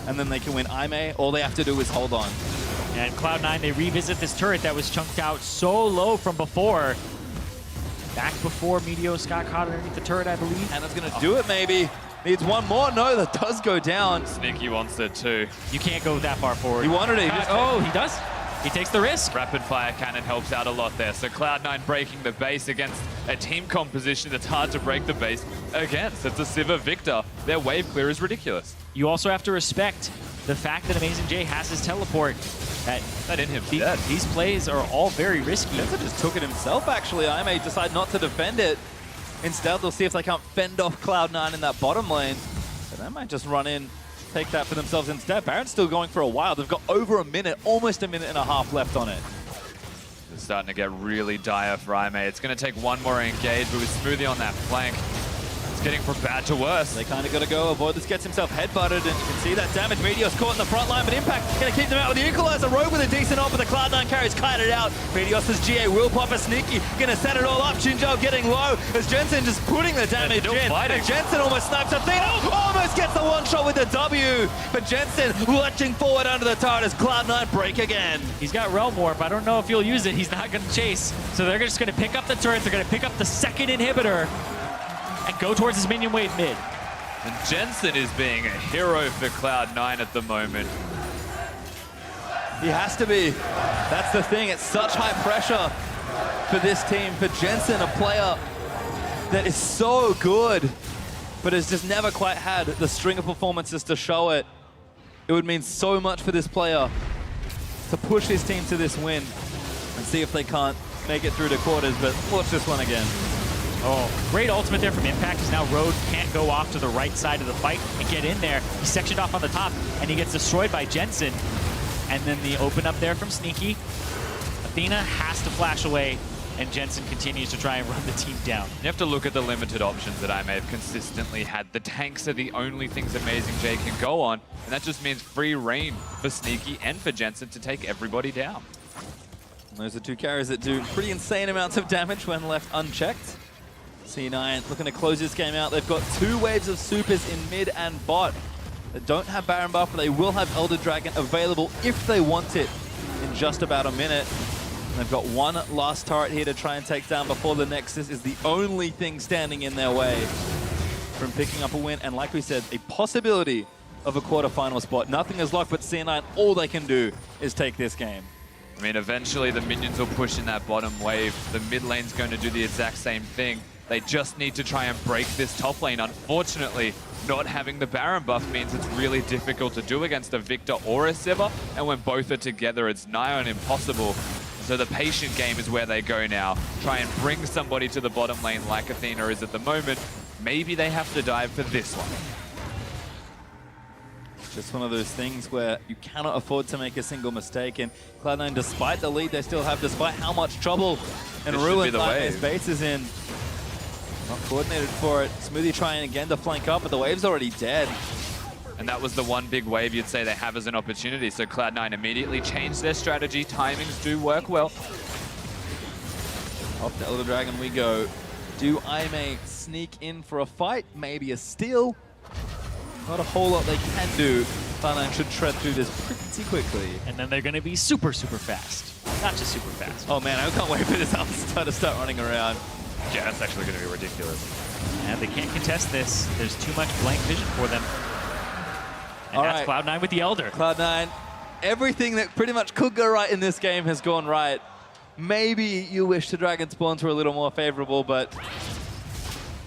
and then they can win Aime. All they have to do is hold on. And Cloud9, they revisit this turret that was chunked out so low from before. Back before Meteos got caught underneath the turret, I believe. Hannah's going to do it, maybe. Needs one more. No, that does go down. Sneaky wants it too. You can't go that far forward. He wanted it. Oh, he does? He takes the risk. Rapid fire cannon helps out a lot there. So Cloud9 breaking the base against a team composition that's hard to break the base against. It's a Sivir Viktor. Their wave clear is ridiculous. You also have to respect the fact that AmazingJ has his teleport. That in him. These plays are all very risky. Jensen just took it himself, actually. Aime decide not to defend it. Instead, they'll see if they can't fend off Cloud9 in that bottom lane. But they might just run in, take that for themselves instead. Baron's still going for a while. They've got over a minute, almost a minute and a half left on it. It's starting to get really dire for Aime. It's going to take one more engage, but with Smoothie on that flank, it's getting from bad to worse. They kind of got to go. Avoidless gets himself headbutted, and you can see that damage. Meteos caught in the front line, but Impact going to keep them out with the equalizer. Rogue with a decent ult, but the Cloud9 carries kited out. Meteos' GA will pop a sneaky. Going to set it all up. Jinjao getting low as Jensen just putting the damage in. And Jensen almost snipes Athena. Almost gets the one shot with the W. But Jensen lurching forward under the turret as Cloud9 break again. He's got Realm Warp. I don't know if he'll use it. He's not going to chase. So they're just going to pick up the turret. They're going to pick up the second inhibitor and go towards his minion wave mid. And Jensen is being a hero for Cloud9 at the moment. He has to be. That's the thing. It's such high pressure for this team. For Jensen, a player that is so good, but has just never quite had the string of performances to show it. It would mean so much for this player to push his team to this win and see if they can't make it through the quarters, but watch this one again. Oh, great ultimate there from Impact, because now Road can't go off to the right side of the fight and get in there. He's sectioned off on the top, and he gets destroyed by Jensen. And then the open up there from Sneaky. Athena has to flash away, and Jensen continues to try and run the team down. You have to look at the limited options that I may have consistently had. The tanks are the only things AmazingJ can go on, and that just means free reign for Sneaky and for Jensen to take everybody down. And those are two carries that do pretty insane amounts of damage when left unchecked. C9 looking to close this game out. They've got 2 waves of supers in mid and bot. They don't have Baron buff, but they will have Elder Dragon available if they want it in just about a minute. And they've got one last turret here to try and take down before the Nexus is the only thing standing in their way from picking up a win. And like we said, a possibility of a quarterfinal spot. Nothing is locked, but C9, all they can do is take this game. I mean, eventually the minions will push in that bottom wave. The mid lane's going to do the exact same thing. They just need to try and break this top lane. Unfortunately, not having the Baron buff means it's really difficult to do against a Viktor or a Sivir, and when both are together, it's nigh on impossible. So the patient game is where they go now. Try and bring somebody to the bottom lane like Athena is at the moment. Maybe they have to dive for this one. Just one of those things where you cannot afford to make a single mistake, and Cloud9, despite the lead they still have, despite how much trouble and ruin Cloud9's base is in, not coordinated for it. Smoothie trying again to flank up, but the wave's already dead. And that was the one big wave you'd say they have as an opportunity. So Cloud9 immediately changed their strategy. Timings do work well. Off the Elder Dragon we go. Do Aime sneak in for a fight? Maybe a steal? Not a whole lot they can do. Cloud9 should tread through this pretty quickly. And then they're going to be super, super fast. Not just super fast. Oh man, I can't wait for this Alistar to start running around. Yeah, that's actually going to be ridiculous. And they can't contest this. There's too much blank vision for them. And all that's right. Cloud9 with the Elder. Cloud9, everything that pretty much could go right in this game has gone right. Maybe you wish the Dragon spawns were a little more favorable, but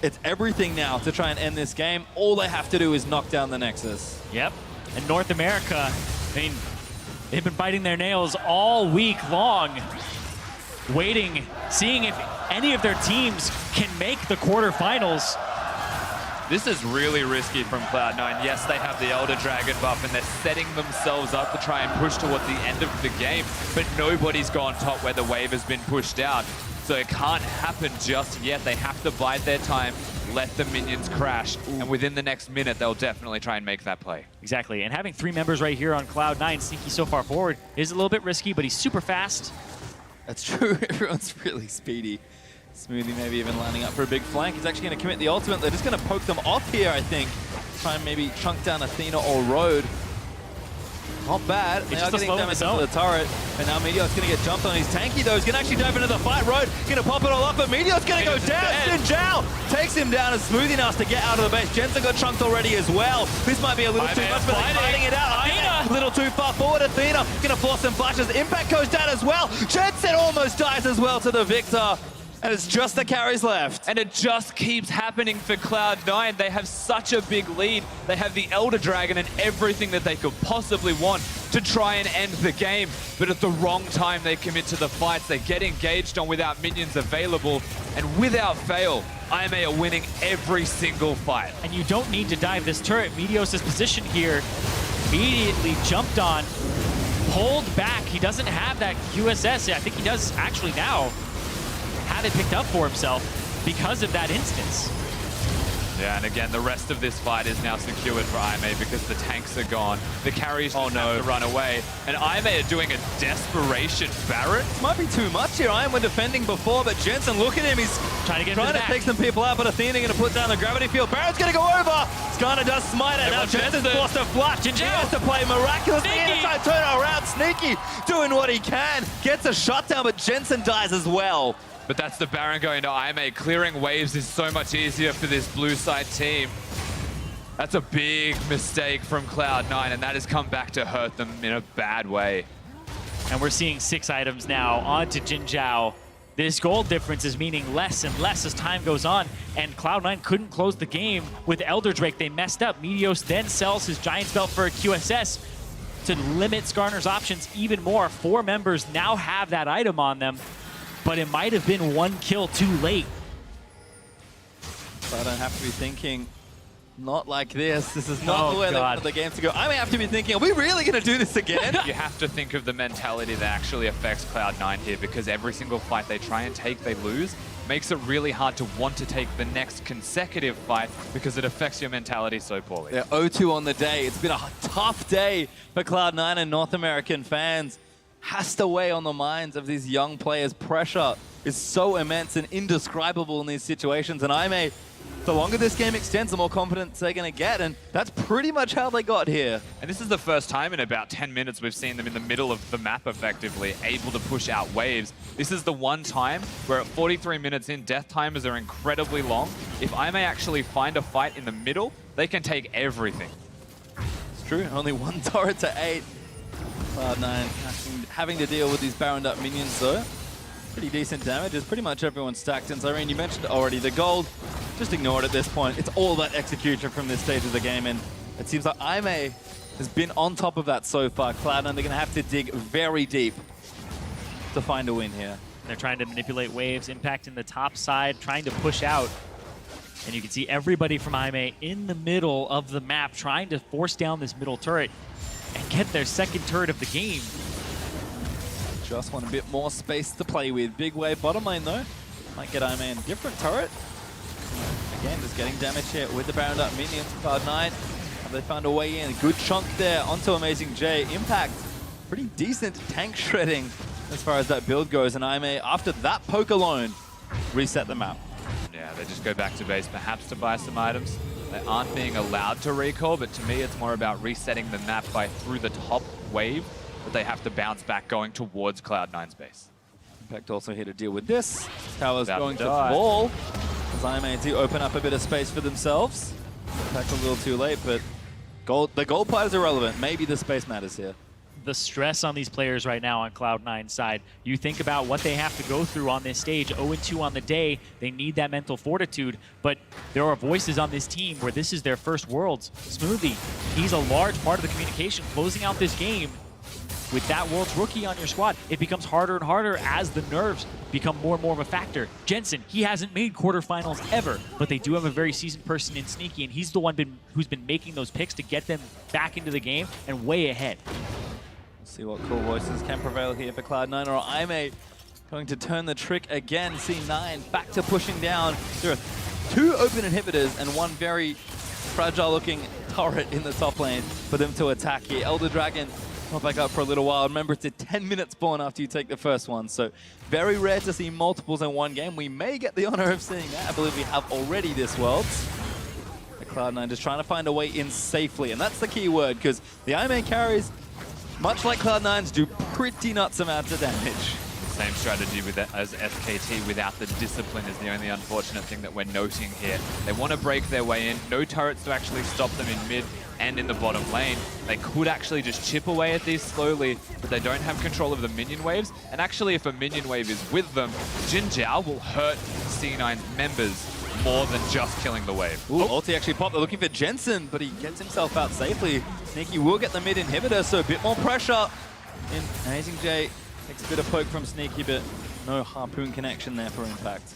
it's everything now to try and end this game. All they have to do is knock down the Nexus. Yep. And North America, I mean, they've been biting their nails all week long, waiting, seeing if any of their teams can make the quarterfinals. This is really risky from Cloud9. Yes, they have the Elder Dragon buff and they're setting themselves up to try and push towards the end of the game, but nobody's gone top where the wave has been pushed out. So it can't happen just yet. They have to bide their time, let the minions crash, and within the next minute, they'll definitely try and make that play. Exactly, and having 3 members right here on Cloud9, Sneaky so far forward, is a little bit risky, but he's super fast. That's true, everyone's really speedy. Smoothie maybe even lining up for a big flank. He's actually going to commit the ultimate. They're just going to poke them off here, I think. Try and maybe chunk down Athena or Road. Not bad. They are getting damage into the turret. And now Meteos going to get jumped on. He's tanky though. He's going to actually dive into the fight. Road going to pop it all up, but Meteos going to go down. Jinjao takes him down as Smoothie now has to get out of the base. Jensen got chunked already as well. This might be a little too much, but they're fighting it out. Athena a little too far forward. Athena going to force some flashes. Impact goes down as well. Jensen almost dies as well to the Viktor. And it's just the carries left. And it just keeps happening for Cloud9. They have such a big lead. They have the Elder Dragon and everything that they could possibly want to try and end the game. But at the wrong time, they commit to the fights. They get engaged on without minions available. And without fail, Aime are winning every single fight. And you don't need to dive this turret. Meteos' position here immediately jumped on, pulled back. He doesn't have that QSS. I think he does actually now. Had it picked up for himself because of that instance. Yeah, and again, the rest of this fight is now secured for Aime because the tanks are gone. The carries have to run away. And Aime are doing a desperation Baron. Might be too much here. Iron were defending before, but Jensen, look at him. He's trying to take some people out, but Athena going to put down the gravity field. Baron's going to go over. Skarner does smite it. Now Jensen's forced a flash. He has to play miraculously inside, turn it around. Sneaky doing what he can. Gets a shutdown, but Jensen dies as well. But that's the Baron going to Aime. Clearing waves is so much easier for this blue side team. That's a big mistake from Cloud9, and that has come back to hurt them in a bad way. And we're seeing 6 items now onto Jinjao. This gold difference is meaning less and less as time goes on, and Cloud9 couldn't close the game with Elder Drake. They messed up. Meteos then sells his Giant's Belt for a QSS to limit Skarner's options even more. 4 members now have that item on them, but it might have been 1 kill too late. So I don't have to be thinking, not like this. This is not the way they wanted the game to go. I may have to be thinking, are we really going to do this again? You have to think of the mentality that actually affects Cloud9 here, because every single fight they try and take, they lose. Makes it really hard to want to take the next consecutive fight because it affects your mentality so poorly. They're 0-2 on the day. It's been a tough day for Cloud9 and North American fans. Has to weigh on the minds of these young players. Pressure is so immense and indescribable in these situations. And Aime, the longer this game extends, the more confidence they're going to get. And that's pretty much how they got here. And this is the first time in about 10 minutes we've seen them in the middle of the map effectively, able to push out waves. This is the one time where at 43 minutes in, death timers are incredibly long. If Aime actually find a fight in the middle, they can take everything. It's true. Only 1 turret to 8. Cloud9 having to deal with these Baroned up minions though. Pretty decent damage. It's pretty much everyone stacked. And Zirene, you mentioned already, the gold, just ignore it at this point. It's all about execution from this stage of the game, and it seems like Aime has been on top of that so far. Cloud9, they're going to have to dig very deep to find a win here. They're trying to manipulate waves, impacting the top side, trying to push out. And you can see everybody from Aime in the middle of the map trying to force down this middle turret and get their second turret of the game. Just want a bit more space to play with. Big wave bottom lane though. Might get Aime in different turret. Again, just getting damage here with the Baroned up minions. Cloud9, have they found a way in? A good chunk there onto AmazingJ. Impact, pretty decent tank shredding as far as that build goes. And Aime, after that poke alone, reset the map. Yeah, they just go back to base, perhaps to buy some items. They aren't being allowed to recall, but to me it's more about resetting the map by through the top wave that they have to bounce back going towards Cloud9's base. Impact also here to deal with this. Tower's going to fall as Aime do open up a bit of space for themselves. Impact a little too late, but the gold part is irrelevant. Maybe the space matters here. The stress on these players right now on Cloud9's side. You think about what they have to go through on this stage, 0-2 on the day. They need that mental fortitude, but there are voices on this team where this is their first Worlds. Smoothie, he's a large part of the communication closing out this game. With that Worlds rookie on your squad, it becomes harder and harder as the nerves become more and more of a factor. Jensen, he hasn't made quarterfinals ever, but they do have a very seasoned person in Sneaky, and he's the one who's been making those picks to get them back into the game and way ahead. See what cool voices can prevail here for Cloud9, or Aime going to turn the trick again. C9 back to pushing down. There are 2 open inhibitors and 1 very fragile looking turret in the top lane for them to attack here. Elder Dragon not back up for a little while. Remember, it's a 10-minute spawn after you take the first one, so very rare to see multiples in one game. We may get the honor of seeing that. I believe we have already this Worlds. Cloud9 just trying to find a way in safely, and that's the key word, because the Aime carries, much like Cloud9's, do pretty nuts amounts of damage. Same strategy with that as SKT without the discipline is the only unfortunate thing that we're noting here. They want to break their way in, no turrets to actually stop them in mid and in the bottom lane. They could actually just chip away at these slowly, but they don't have control of the minion waves. And actually, if a minion wave is with them, Jinjao will hurt C9's members more than just killing the wave. Ooh, ulti actually popped. They're looking for Jensen, but he gets himself out safely. Sneaky will get the mid inhibitor, so a bit more pressure. And AmazingJ takes a bit of poke from Sneaky, but no harpoon connection there for Impact.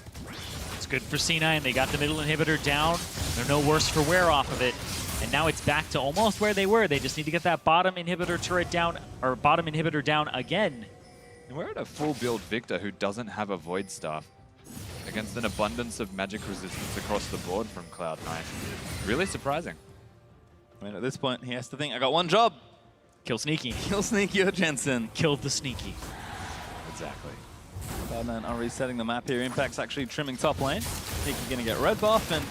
It's good for C9. They got the middle inhibitor down. They're no worse for wear off of it. And now it's back to almost where they were. They just need to get that bottom inhibitor turret down, or bottom inhibitor down again. And we're at a full build Viktor who doesn't have a Void Staff. against an abundance of magic resistance across the board from Cloud9. Really surprising. I mean, at this point, he has to think, I got one job. Kill Sneaky. Kill Sneaky or Jensen. Kill the Sneaky. Exactly. Cloud9 are resetting the map here. Impact's actually trimming top lane. Sneaky gonna get red buff, and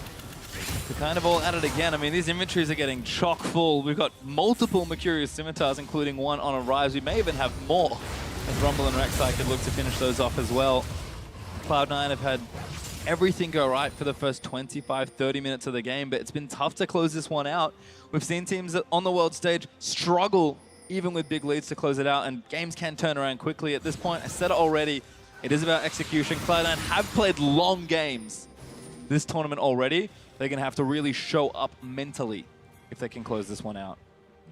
they're kind of all at it again. I mean, these inventories are getting chock full. We've got multiple Mercurius Scimitars, including one on a Ryze. We may even have more, as Rumble and RekSai could look to finish those off as well. Cloud9 have had everything go right for the first 25-30 minutes of the game, but it's been tough to close this one out. We've seen teams that on the world stage struggle even with big leads to close it out, and games can turn around quickly. At this point, I said it already, it is about execution. Cloud9 have played long games this tournament already. They're going to have to really show up mentally if they can close this one out.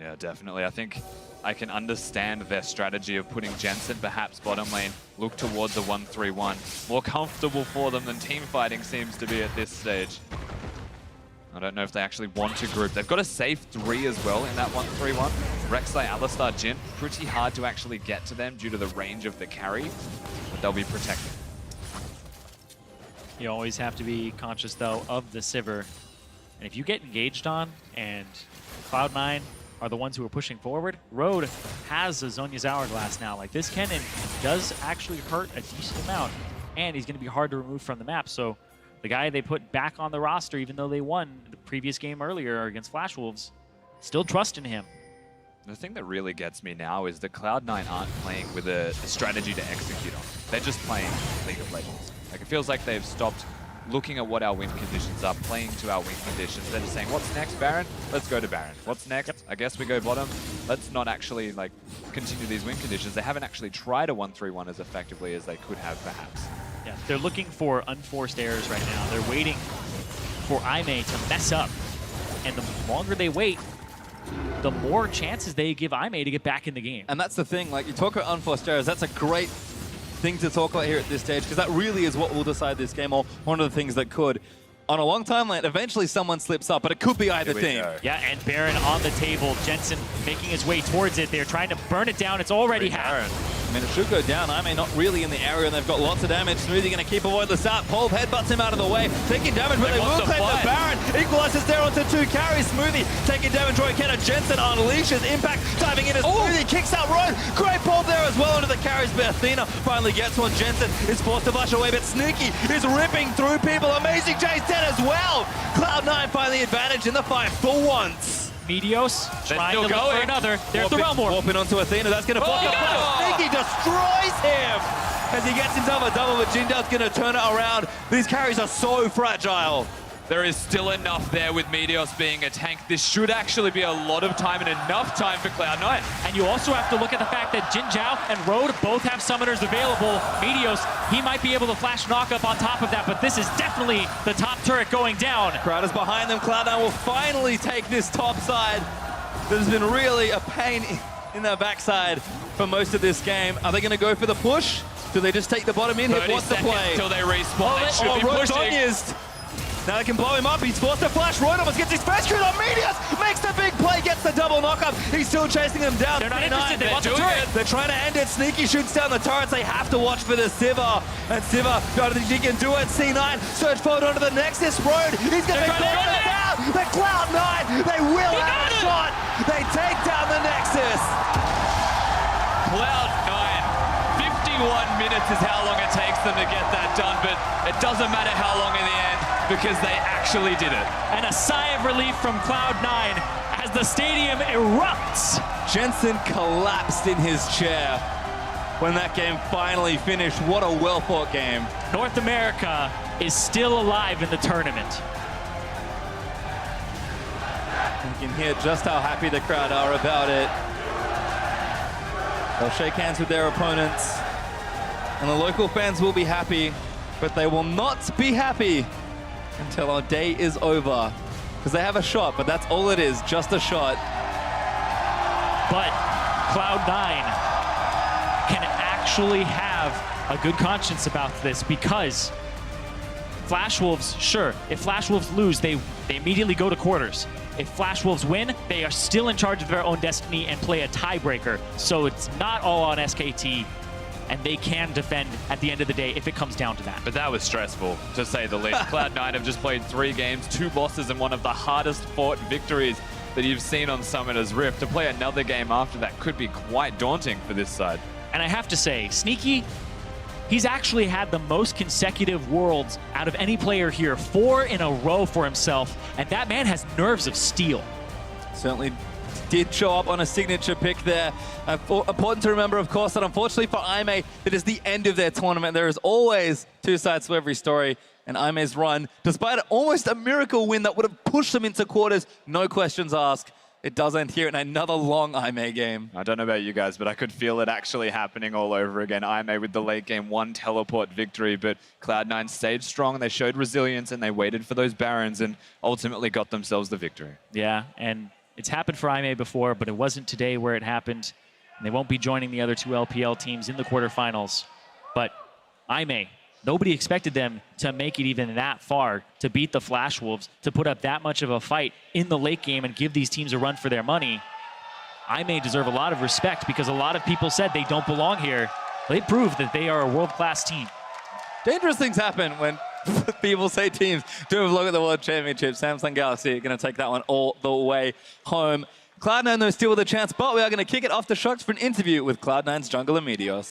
Yeah, definitely. I think I can understand their strategy of putting Jensen perhaps bottom lane, look towards a 1-3-1. More comfortable for them than team fighting seems to be at this stage. I don't know if they actually want to group. They've got a safe 3 as well in that 1-3-1. RekSai, Alistar, Jhin, pretty hard to actually get to them due to the range of the carry, but they'll be protected. You always have to be conscious, though, of the Sivir. And if you get engaged on, and Cloud9 are the ones who are pushing forward, Road has a Zhonya's Hourglass now. Like, this Kennen does actually hurt a decent amount, and he's going to be hard to remove from the map. So the guy they put back on the roster, even though they won the previous game earlier against Flash Wolves, still trust in him. The thing that really gets me now is that Cloud9 aren't playing with a strategy to execute on. They're just playing League of Legends. Like, it feels like they've stopped looking at what our win conditions are, playing to our win conditions. They're just saying, what's next, Baron? Let's go to Baron. What's next? Yep. I guess we go bottom. Let's not actually, like, continue these win conditions. They haven't actually tried a 1-3-1 as effectively as they could have, perhaps. Yeah, they're looking for unforced errors right now. They're waiting for Aime to mess up. And the longer they wait, the more chances they give Aime to get back in the game. And that's the thing, like, you talk about unforced errors, that's a great thing to talk about here at this stage, because that really is what will decide this game, or one of the things that could. On a long timeline, eventually someone slips up, but it could be either team. Yeah, and Baron on the table. Jensen making his way towards it. They're trying to burn it down. It's already happened. I mean, it should go down. I mean, not really in the area, and they've got lots of damage. Smoothie going to keep Avoidless out. Pole headbutts him out of the way, taking damage, but they will claim the Baron. Equalizes there onto 2 carries. Smoothie taking damage. Roy Kennen. Jensen unleashes Impact, diving in as Smoothie kicks out Roy. Great pull there as well onto the carries, but Athena finally gets one. Jensen is forced to flush away, but Sneaky is ripping through people. AmazingJ's dead as well. Cloud9 find the advantage in the fight for once. Meteos trying to look for another. There's the Realm Warp. Warping onto Athena. That's going to block up. Sneaky destroys him as he gets himself a double, but Jinjao's going to turn it around. These carries are so fragile. There is still enough there with Meteos being a tank. This should actually be a lot of time and enough time for Cloud9. And you also have to look at the fact that Jinjao and Road both have summoners available. Meteos, he might be able to flash knock up on top of that, but this is definitely the top turret going down. Crowd is behind them. Cloud9 will finally take this top side. There's been really a pain in their backside for most of this game. Are they going to go for the push? Do they just take the bottom in? What's the play? Until they respawn. They should be pushing. Now they can blow him up. He's forced to flash. Roy almost gets his first crit on Meteos. Makes the big play, gets the double knockup. He's still chasing them down. They're not interested. They want the turret. They're trying to end it. Sneaky shoots down the turrets. They have to watch for the Sivir. And Sivir, I think he can do it. C9, search forward onto the Nexus Road. He's going to be down. The Cloud9, they will have a shot. They take down the Nexus. Cloud9, 51 minutes is how long it takes them to get that done, but it doesn't matter how long in the end, because they actually did it. And a sigh of relief from Cloud9 as the stadium erupts. Jensen collapsed in his chair when that game finally finished. What a well-fought game. North America is still alive in the tournament. You can hear just how happy the crowd are about it. They'll shake hands with their opponents, and the local fans will be happy, but they will not be happy until our day is over. Because they have a shot, but that's all it is, just a shot. But Cloud9 can actually have a good conscience about this, because Flash Wolves, sure, if Flash Wolves lose, they immediately go to quarters. If Flash Wolves win, they are still in charge of their own destiny and play a tiebreaker. So it's not all on SKT. and they can defend at the end of the day if it comes down to that. But that was stressful, to say the least. Cloud9 have just played 3 games, 2 losses, and one of the hardest fought victories that you've seen on Summoner's Rift. To play another game after that could be quite daunting for this side. And I have to say, Sneaky, he's actually had the most consecutive worlds out of any player here, 4 in a row for himself, and that man has nerves of steel. Certainly did show up on a signature pick there. Important to remember, of course, that unfortunately for aime, it is the end of their tournament. There is always 2 sides to every story, and aime's run, despite almost a miracle win that would have pushed them into quarters, no questions asked, it does end here in another long aime game. I don't know about you guys, but I could feel it actually happening all over again. aime with the late game 1 teleport victory, but Cloud9 stayed strong, they showed resilience, and they waited for those Barons and ultimately got themselves the victory. Yeah, and it's happened for aime before, but it wasn't today where it happened. And they won't be joining the other 2 LPL teams in the quarterfinals. But aime, nobody expected them to make it even that far, to beat the Flash Wolves, to put up that much of a fight in the late game and give these teams a run for their money. aime deserve a lot of respect because a lot of people said they don't belong here. They proved that they are a world-class team. Dangerous things happen when people say teams do have a look at the World Championship. Samsung Galaxy are going to take that one all the way home. Cloud9 though still with a chance, but we are going to kick it off to Shox for an interview with Cloud9's jungler Meteos.